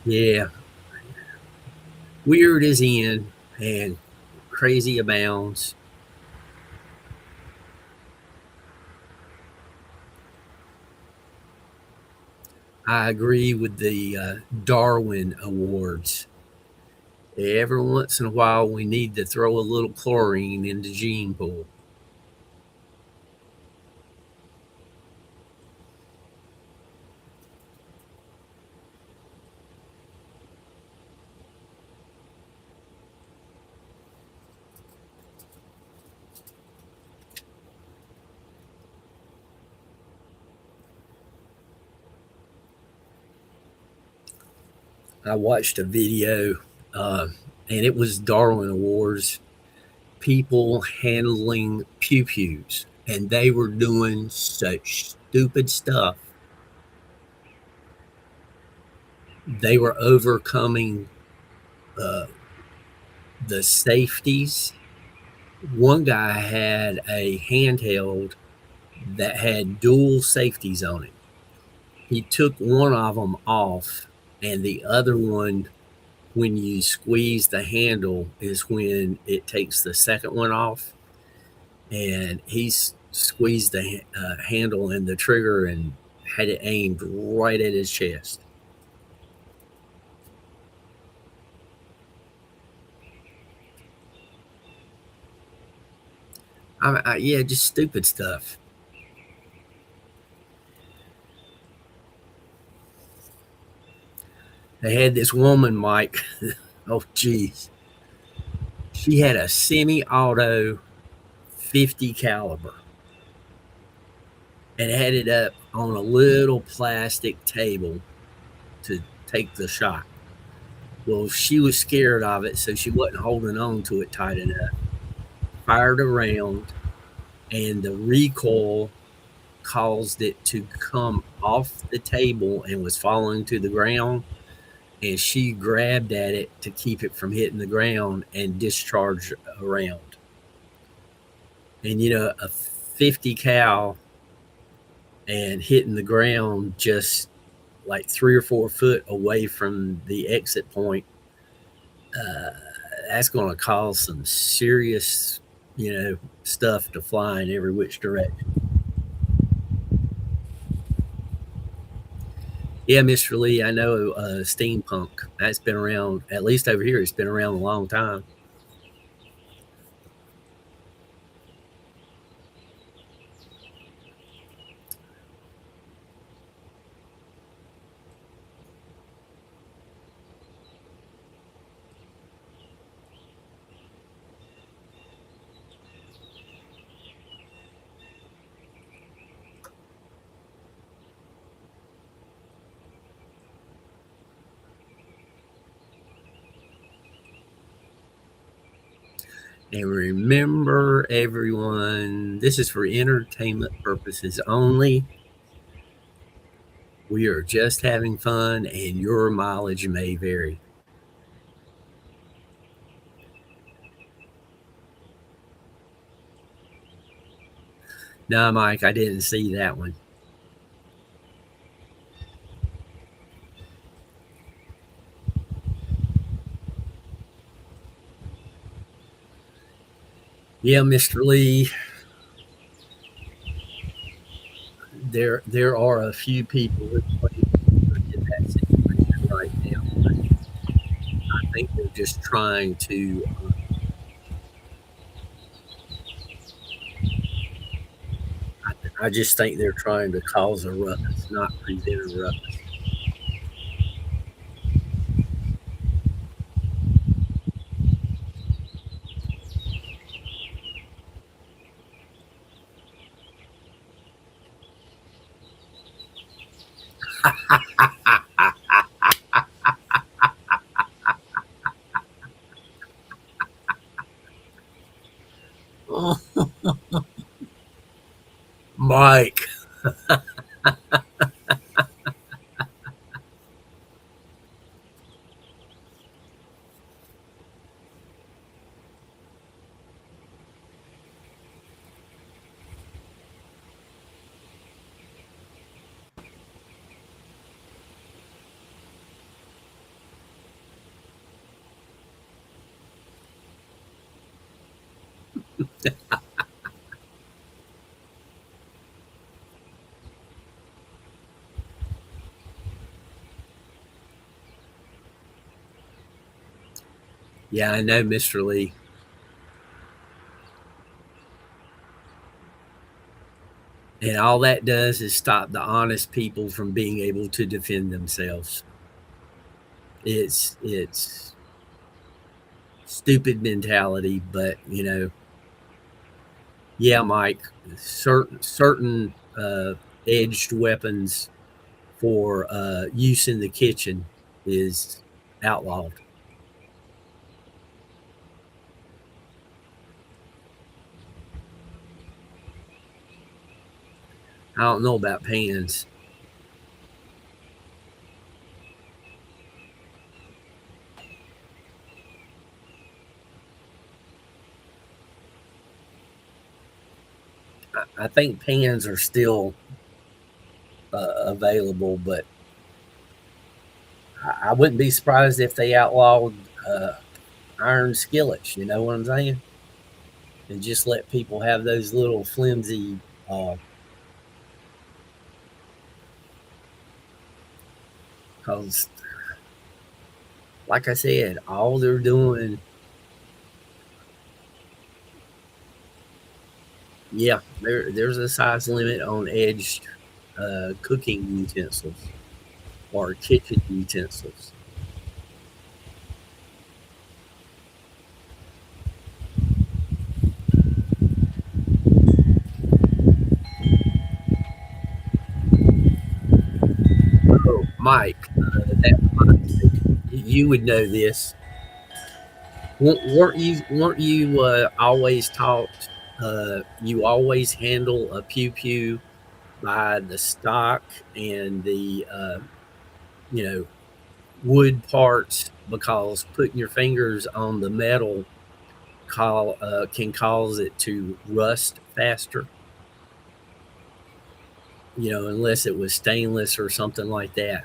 Yeah, weird is in and crazy abounds. I agree with the Darwin Awards. Every once in a while, we need to throw a little chlorine in the gene pool. I watched a video, uh, and it was Darwin Awards, people handling pew pews, and they were doing such stupid stuff. They were overcoming uh, the safeties. One guy had a handheld that had dual safeties on it. He took one of them off, and the other one, when you squeeze the handle, is when it takes the second one off. And he squeezed the handle and the trigger and had it aimed right at his chest. Yeah, just stupid stuff. They had this woman, Mike. Oh, geez. She had a semi-auto 50 caliber and had it up on a little plastic table to take the shot. Well, she was scared of it, so she wasn't holding on to it tight enough. Fired around, and the recoil caused it to come off the table and was falling to the ground. And she grabbed at it to keep it from hitting the ground and discharged around. And a 50 cal and hitting the ground just like 3 or 4 foot away from the exit point, uh, that's going to cause some serious, stuff to fly in every which direction. Yeah, Mr. Lee, I know steampunk. That's been around, at least over here, it's been around a long time. And remember, everyone, this is for entertainment purposes only. We are just having fun, and your mileage may vary. No, Mike, I didn't see that one. Yeah, Mr. Lee, there are a few people who are in that situation right now. I think they're just trying to. I just think they're trying to cause a ruckus, not prevent a ruckus. Oh, Mike. Yeah, I know, Mr. Lee. And all that does is stop the honest people from being able to defend themselves. It's stupid mentality, but yeah, Mike, certain edged weapons for use in the kitchen is outlawed. I don't know about pans. I think pans are still available, but I wouldn't be surprised if they outlawed uh, iron skillets. You know what I'm saying? And just let people have those little flimsy. Because, like I said, all they're doing, yeah, there's a size limit on edged cooking utensils or kitchen utensils. Oh, Mike, that reminds me. You would know this. Weren't you always taught? You always handle a pew pew by the stock and the you know wood parts because putting your fingers on the metal can cause it to rust faster. Unless it was stainless or something like that.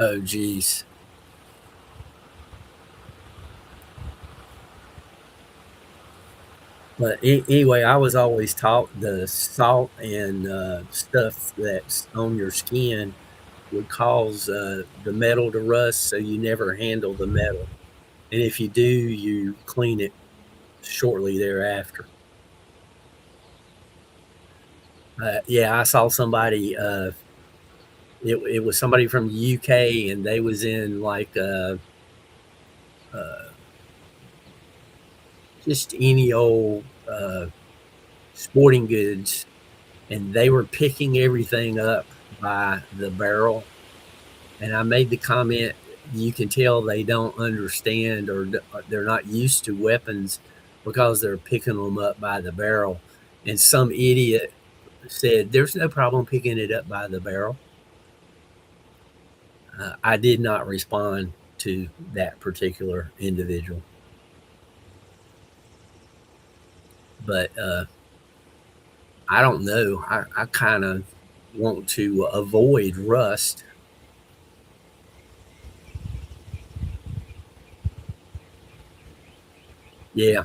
Oh, geez. But anyway, I was always taught the salt and stuff that's on your skin would cause the metal to rust, so you never handle the metal. And if you do, you clean it shortly thereafter. Yeah, I saw somebody. It was somebody from the UK, and they was in like uh, just any old sporting goods, and they were picking everything up by the barrel. And I made the comment, you can tell they don't understand or they're not used to weapons because they're picking them up by the barrel. And some idiot said, "There's no problem picking it up by the barrel." I did not respond to that particular individual, but I don't know. I kind of want to avoid rust. Yeah,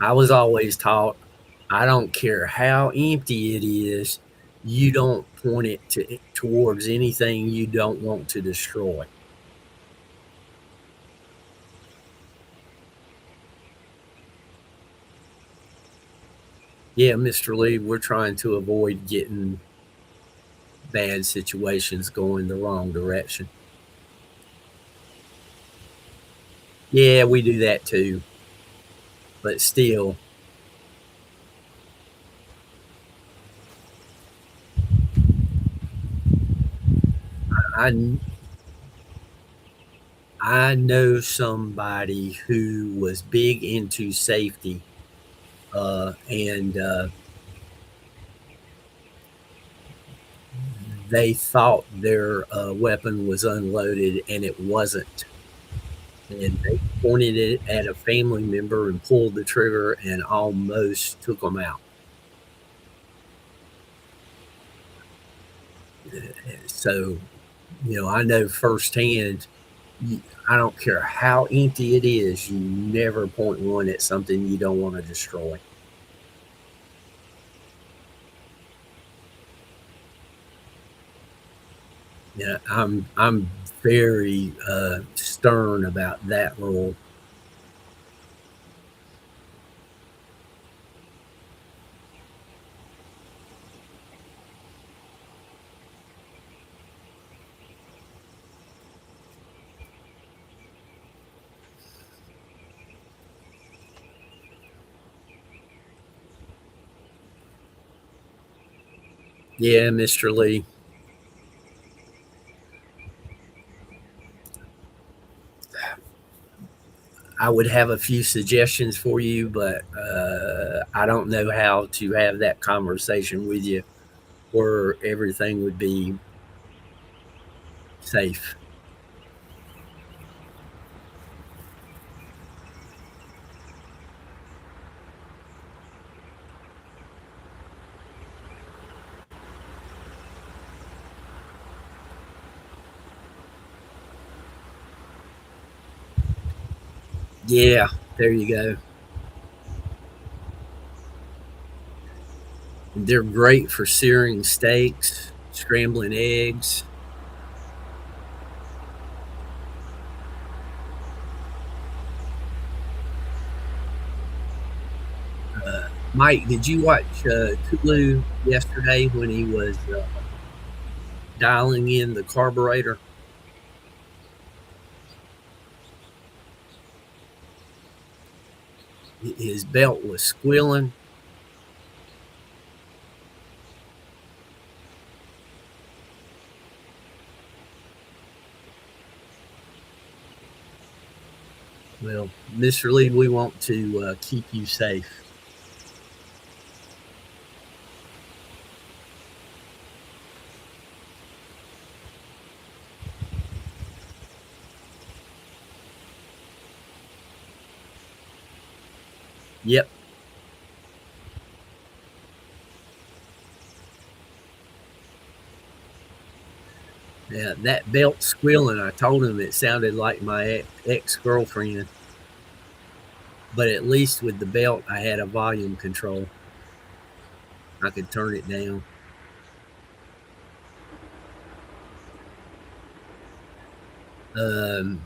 I was always taught I don't care how empty it is, you don't point it towards anything you don't want to destroy. Yeah, Mr. Lee, we're trying to avoid getting bad situations going the wrong direction. Yeah, we do that too, but still, I I know somebody who was big into safety, and they thought their weapon was unloaded, and it wasn't. And they pointed it at a family member and pulled the trigger and almost took them out. So, I know firsthand. I don't care how empty it is, you never point one at something you don't want to destroy. Yeah, I'm very stern about that rule. Yeah, Mr. Lee. I would have a few suggestions for you, but I don't know how to have that conversation with you where everything would be safe. Yeah, there you go. They're great for searing steaks, scrambling eggs. Mike, did you watch Tulu yesterday when he was dialing in the carburetor? His belt was squealing. Well, Mr. Lee, we want to keep you safe. Yep. Yeah, that belt squealing, I told him it sounded like my ex-girlfriend, but at least with the belt, I had a volume control. I could turn it down. Um,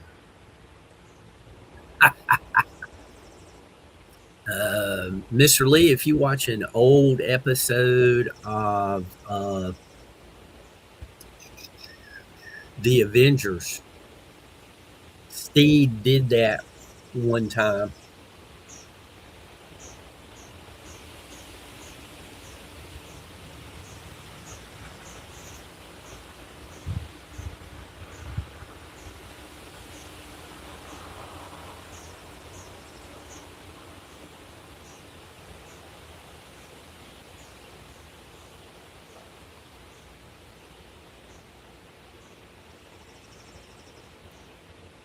Mr. Lee, if you watch an old episode of The Avengers, Steve did that one time.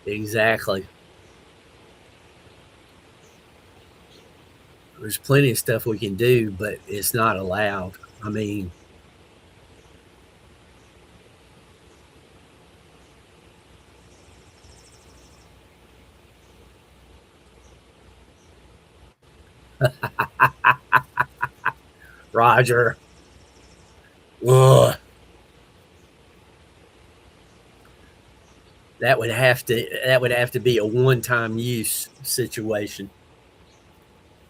Exactly. There's plenty of stuff we can do, but it's not allowed. I mean, Roger. Ugh, that would have to be a one-time use situation.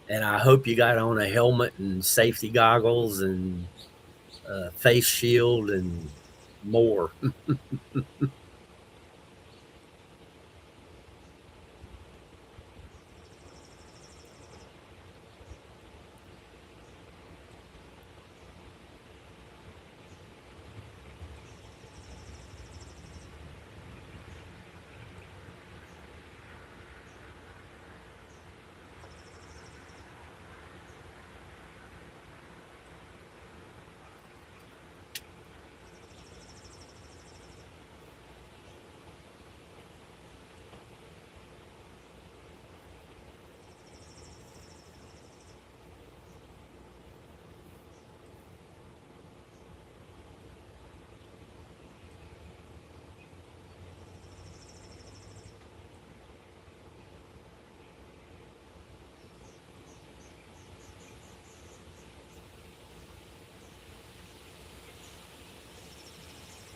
And I hope you got on a helmet and safety goggles and face shield and more.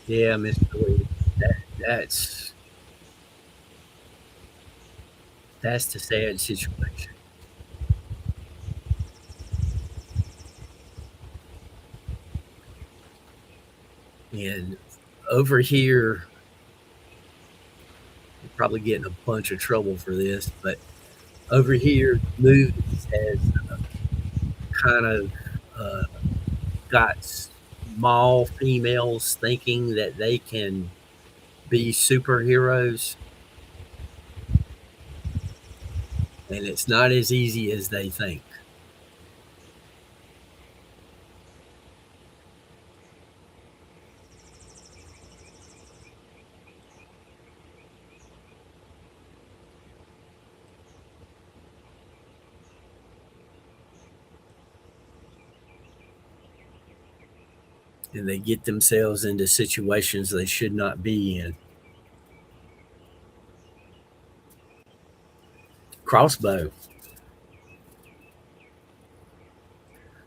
Yeah, Mr. Lee, that's that's the sad situation. And over here, you're probably getting a bunch of trouble for this, but over here, movies has kind of uh, got small females thinking that they can be superheroes, and it's not as easy as they think. And they get themselves into situations they should not be in. Crossbow.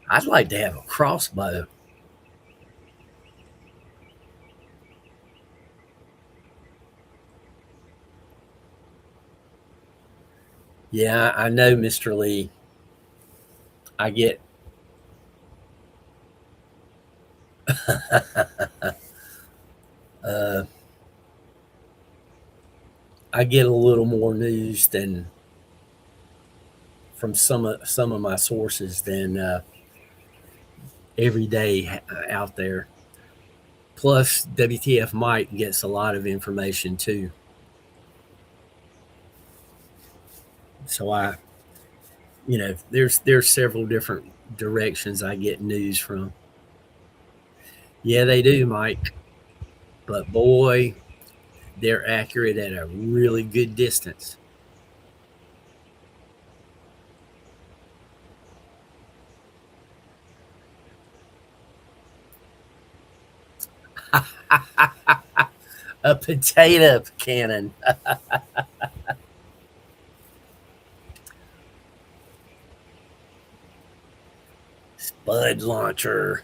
I'd like to have a crossbow. Yeah, I know, Mr. Lee. I get uh, I get a little more news than from some of my sources than every day out there. Plus, WTF Mike gets a lot of information too. So there's several different directions I get news from. Yeah, they do, Mike. But boy, they're accurate at a really good distance. A potato cannon. Spud launcher.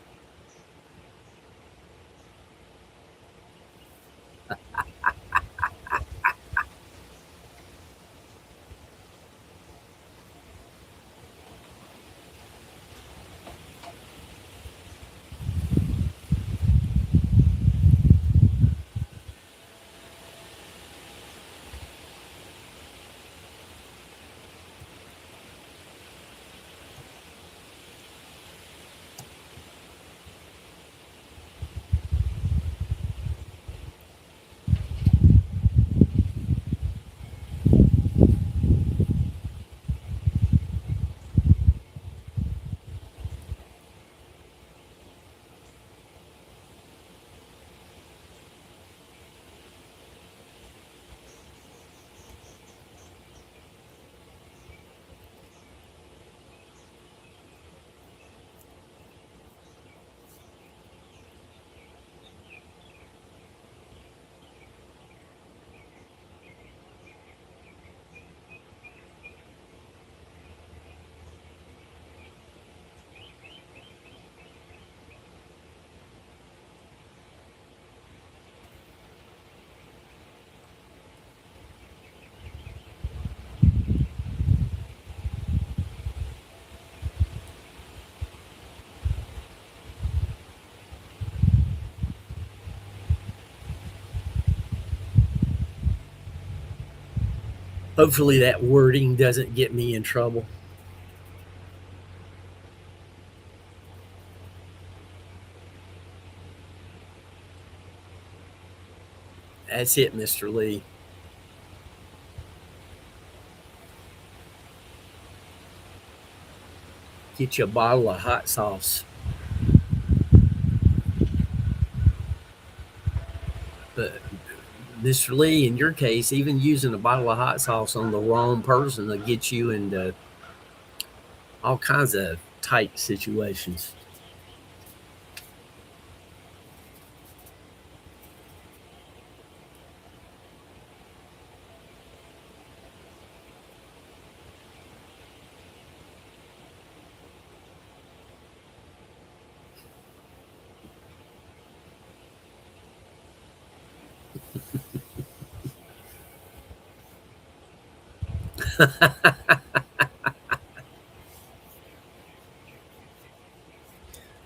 Hopefully that wording doesn't get me in trouble. That's it, Mr. Lee. Get you a bottle of hot sauce. But Mr. Lee, in your case, even using a bottle of hot sauce on the wrong person will get you into all kinds of tight situations.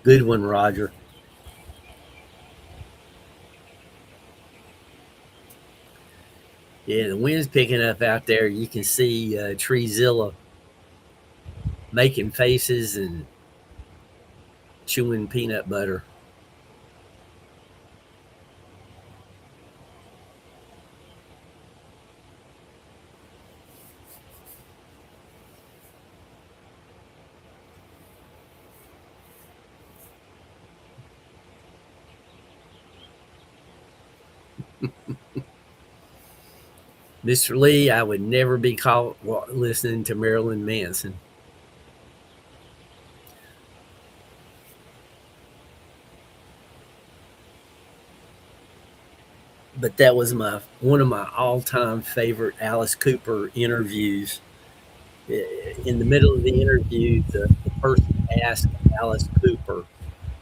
Good one, Roger. Yeah, the wind's picking up out there. You can see Treezilla making faces and chewing peanut butter. Mr. Lee, I would never be caught listening to Marilyn Manson. But that was my one of my all-time favorite Alice Cooper interviews. In the middle of the interview, the person asked Alice Cooper,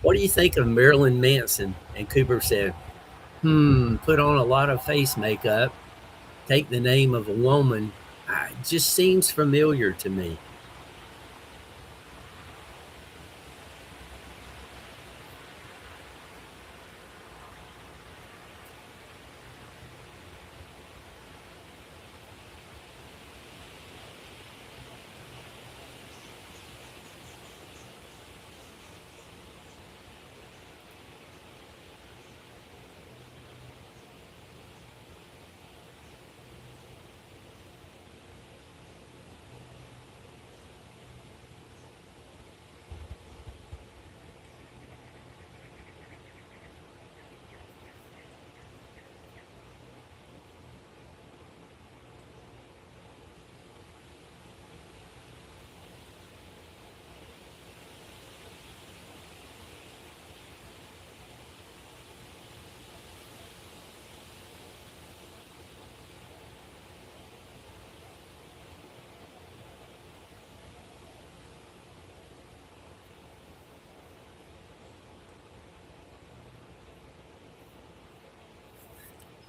"What do you think of Marilyn Manson?" And Cooper said, put on a lot of face makeup, take the name of a woman. It just seems familiar to me."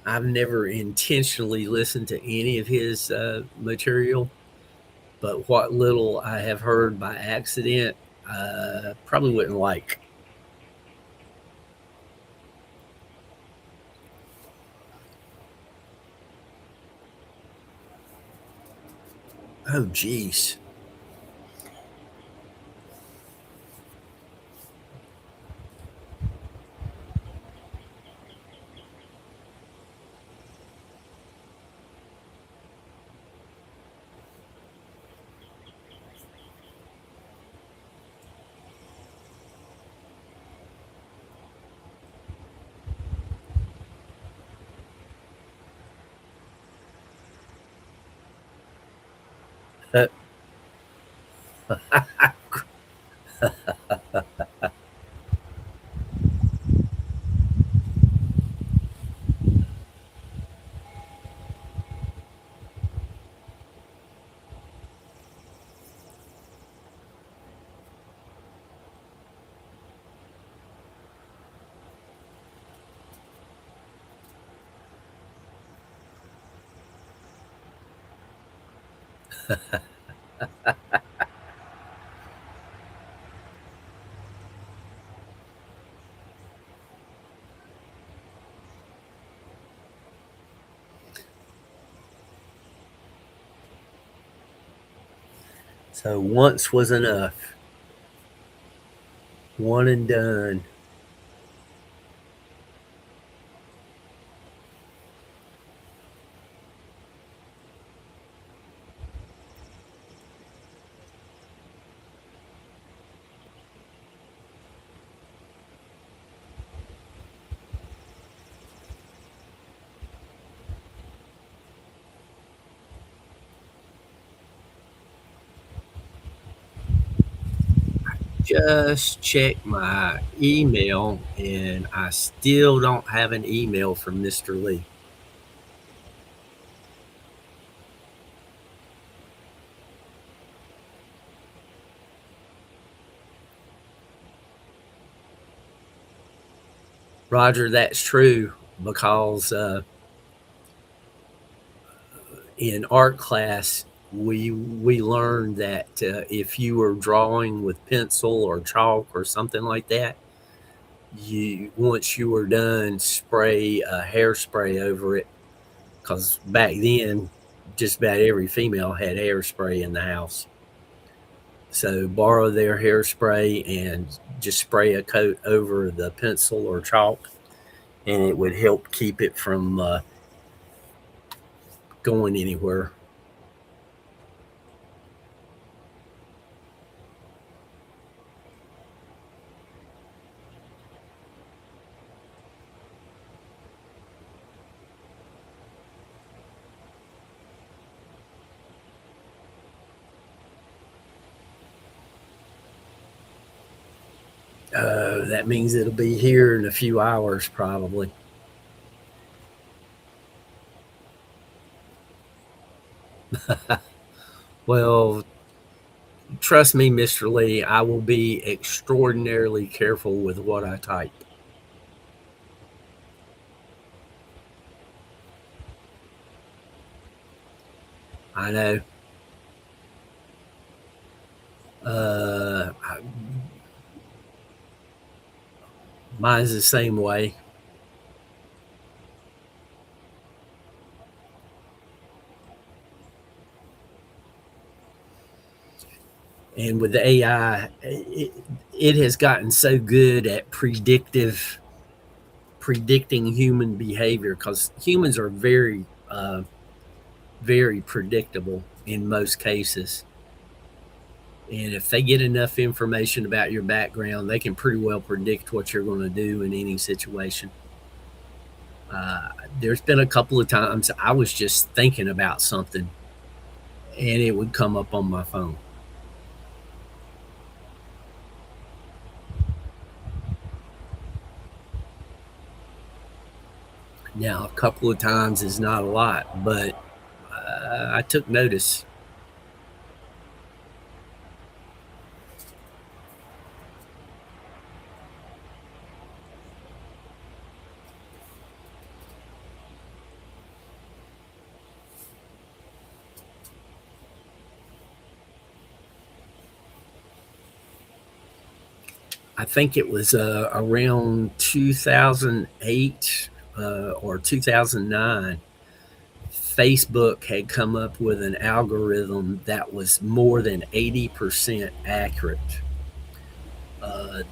I've never intentionally listened to any of his material, but what little I have heard by accident, probably wouldn't like. Oh, geez. Uh, so once was enough. One and done. Just check my email, and I still don't have an email from Mr. Lee. Roger, that's true because in art class we learned that if you were drawing with pencil or chalk or something like that, you once you were done, spray hairspray over it because back then just about every female had hairspray in the house. So borrow their hairspray and just spray a coat over the pencil or chalk, and it would help keep it from going anywhere. That means it'll be here in a few hours, probably. Well, trust me, Mr. Lee, I will be extraordinarily careful with what I type. I know. Uh, Mine's the same way. And with the AI, it has gotten so good at predicting human behavior because humans are very predictable in most cases. And if they get enough information about your background, they can pretty well predict what you're going to do in any situation. Uh, there's been a couple of times I was just thinking about something and it would come up on my phone. Now, a couple of times is not a lot, but I took notice. I think it was around 2008 or 2009. Facebook had come up with an algorithm that was more than 80% accurate.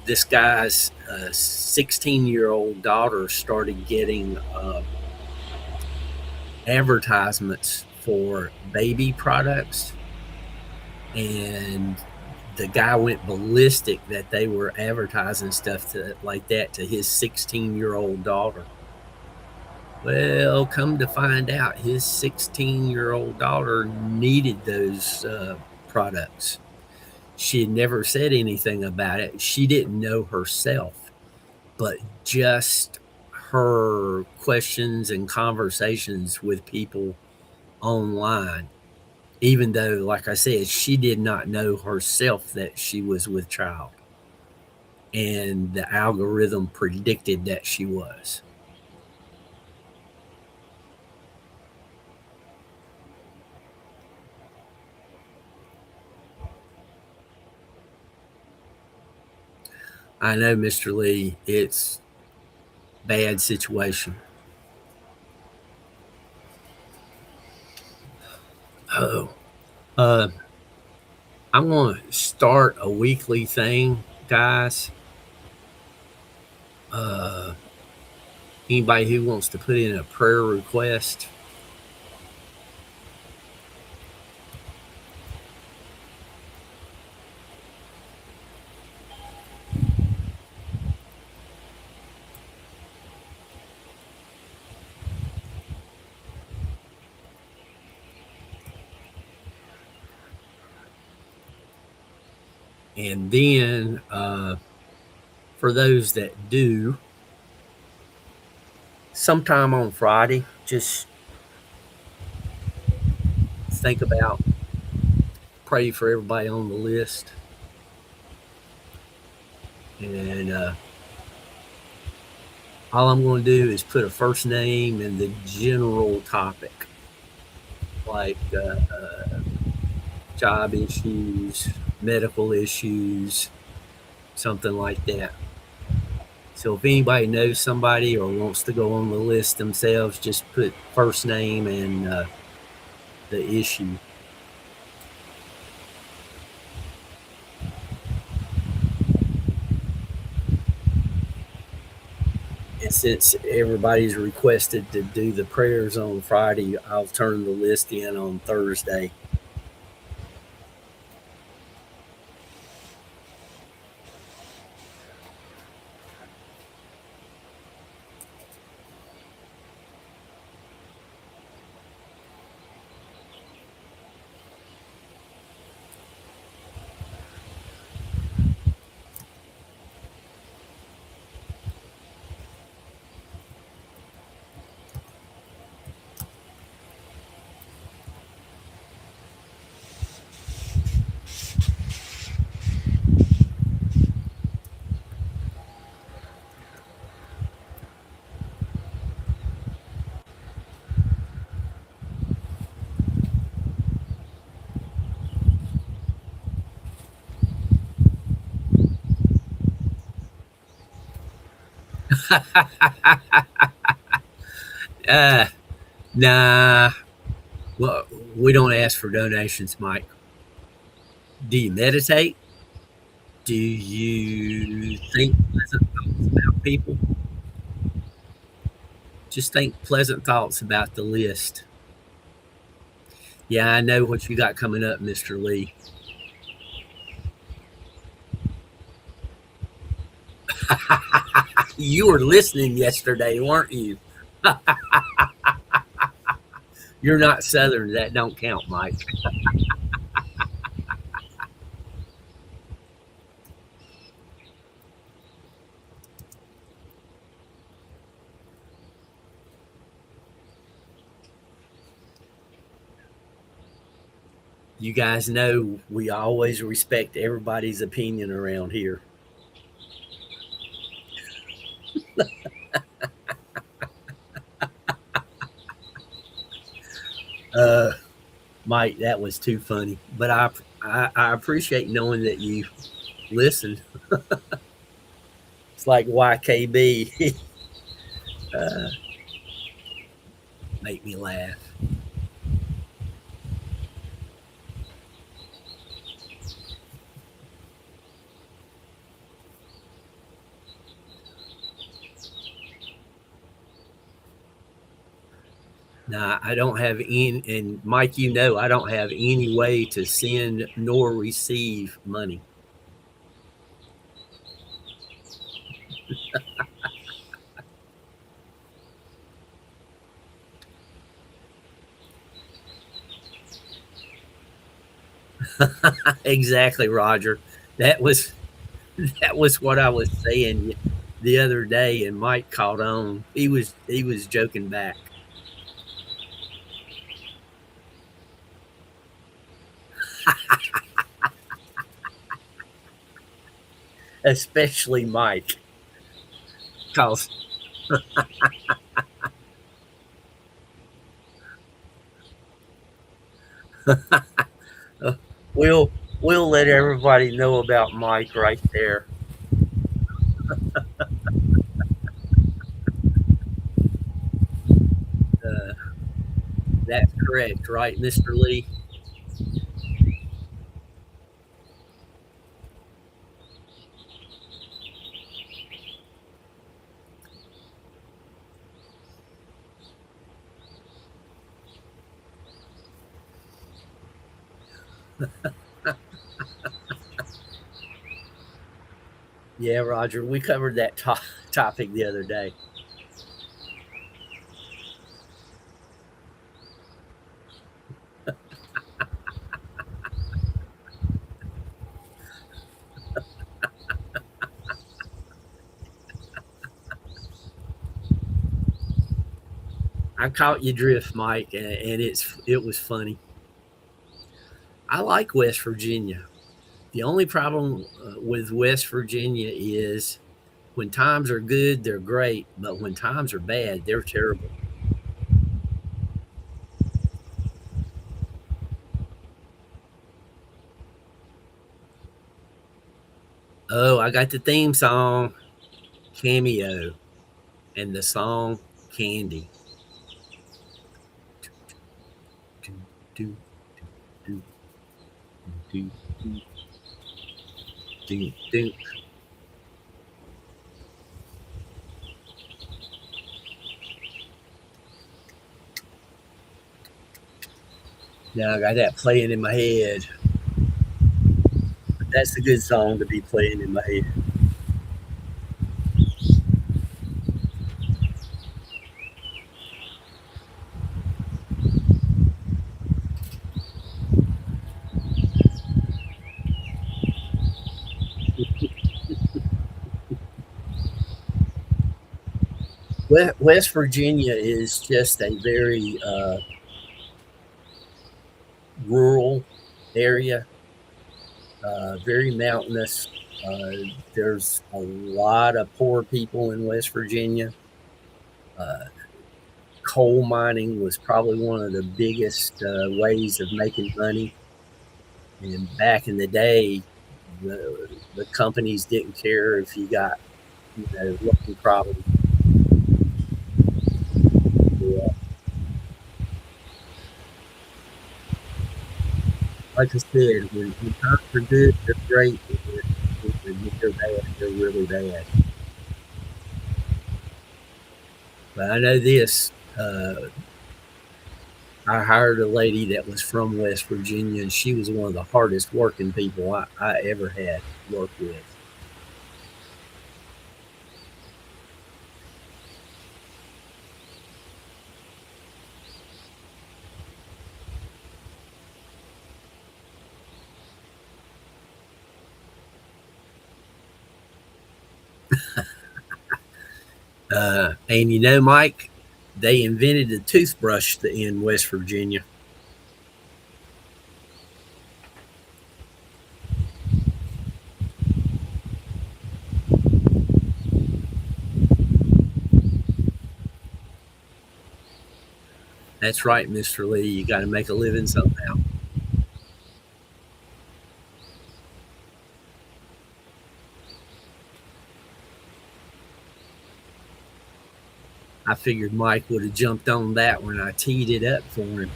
This guy's 16-year-old daughter started getting advertisements for baby products, and the guy went ballistic that they were advertising stuff like that to his 16-year-old daughter. Well, come to find out, his 16-year-old daughter needed those products. She had never said anything about it. She didn't know herself, but just her questions and conversations with people online, even though, like I said, she did not know herself that she was with child. And the algorithm predicted that she was. I know, Mr. Lee, it's bad situation. Oh, uh, I'm going to start a weekly thing, guys. Uh, Anybody who wants to put in a prayer request, and then for those that do, sometime on Friday, just think about, pray for everybody on the list, and all I'm going to do is put a first name and the general topic, like job issues, medical issues, something like that. So if anybody knows somebody or wants to go on the list themselves, just put first name and the issue. And since everybody's requested to do the prayers on Friday, I'll turn the list in on Thursday. uh, nah, well, we don't ask for donations, Mike. Do you meditate? Do you think pleasant thoughts about people? Just think pleasant thoughts about the list. Yeah, I know what you got coming up, Mr. Lee. You were listening yesterday, weren't you? You're not Southern. That don't count, Mike. You guys know we always respect everybody's opinion around here. Uh, Mike, that was too funny. But I appreciate knowing that you listened. It's like YKB. uh, Make me laugh. Nah, I don't have any, and Mike, I don't have any way to send nor receive money. Exactly, Roger. That was that was what I was saying the other day, and Mike caught on. He was joking back, especially Mike, cause uh, we'll we'll let everybody know about Mike right there. Uh, that's correct, right, Mr. Lee? Yeah, Roger. We covered that topic the other day. I caught you drift, Mike, and it was funny. I like West Virginia. The only problem with West Virginia is when times are good, they're great, but when times are bad, they're terrible. Oh, I got the theme song Cameo and the song Candy. Do, do, do, do, do, do, do. Now I got that playing in my head. That's a good song to be playing in my head. West Virginia is just a very rural area, very mountainous. There's a lot of poor people in West Virginia. Uh, Coal mining was probably one of the biggest ways of making money. And back in the day, the companies didn't care if you got looking problems. Like I said, when times are good, they're great. When they're bad, they're really bad. But I know this. I hired a lady that was from West Virginia, and she was one of the hardest working people I ever had worked with. And Mike, they invented the toothbrush in West Virginia. That's right, Mr. Lee. You got to make a living somehow. I figured Mike would have jumped on that when I teed it up for him.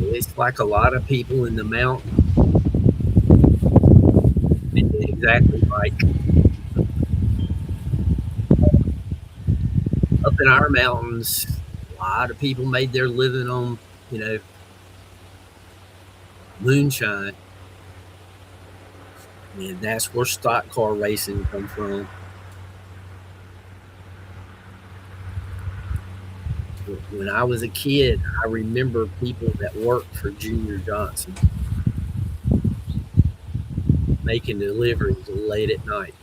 It's like a lot of people in the mountain. Exactly, Mike. Up in our mountains, a lot of people made their living on, you know, moonshine. And that's where stock car racing come from. When I was a kid, I remember people that worked for Junior Johnson making deliveries late at night.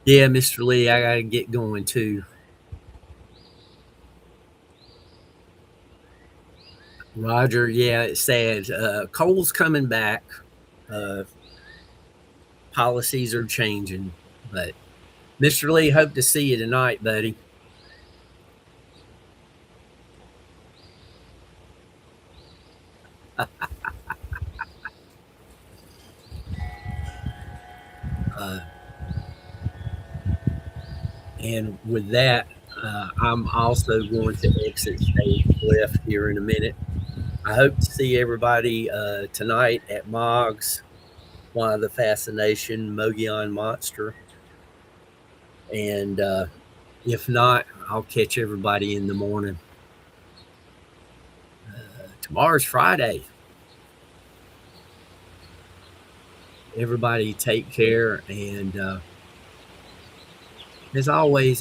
Yeah, Mr. Lee, I got to get going too. Roger, yeah, it's sad. Cole's coming back. Uh, Policies are changing, but Mr. Lee, hope to see you tonight, buddy. Uh, and with that, I'm also going to exit stage left here in a minute. I hope to see everybody tonight at Moggs, Why the Fascination Mogollon Monster. And if not, I'll catch everybody in the morning. Tomorrow's Friday. Everybody take care. And as always,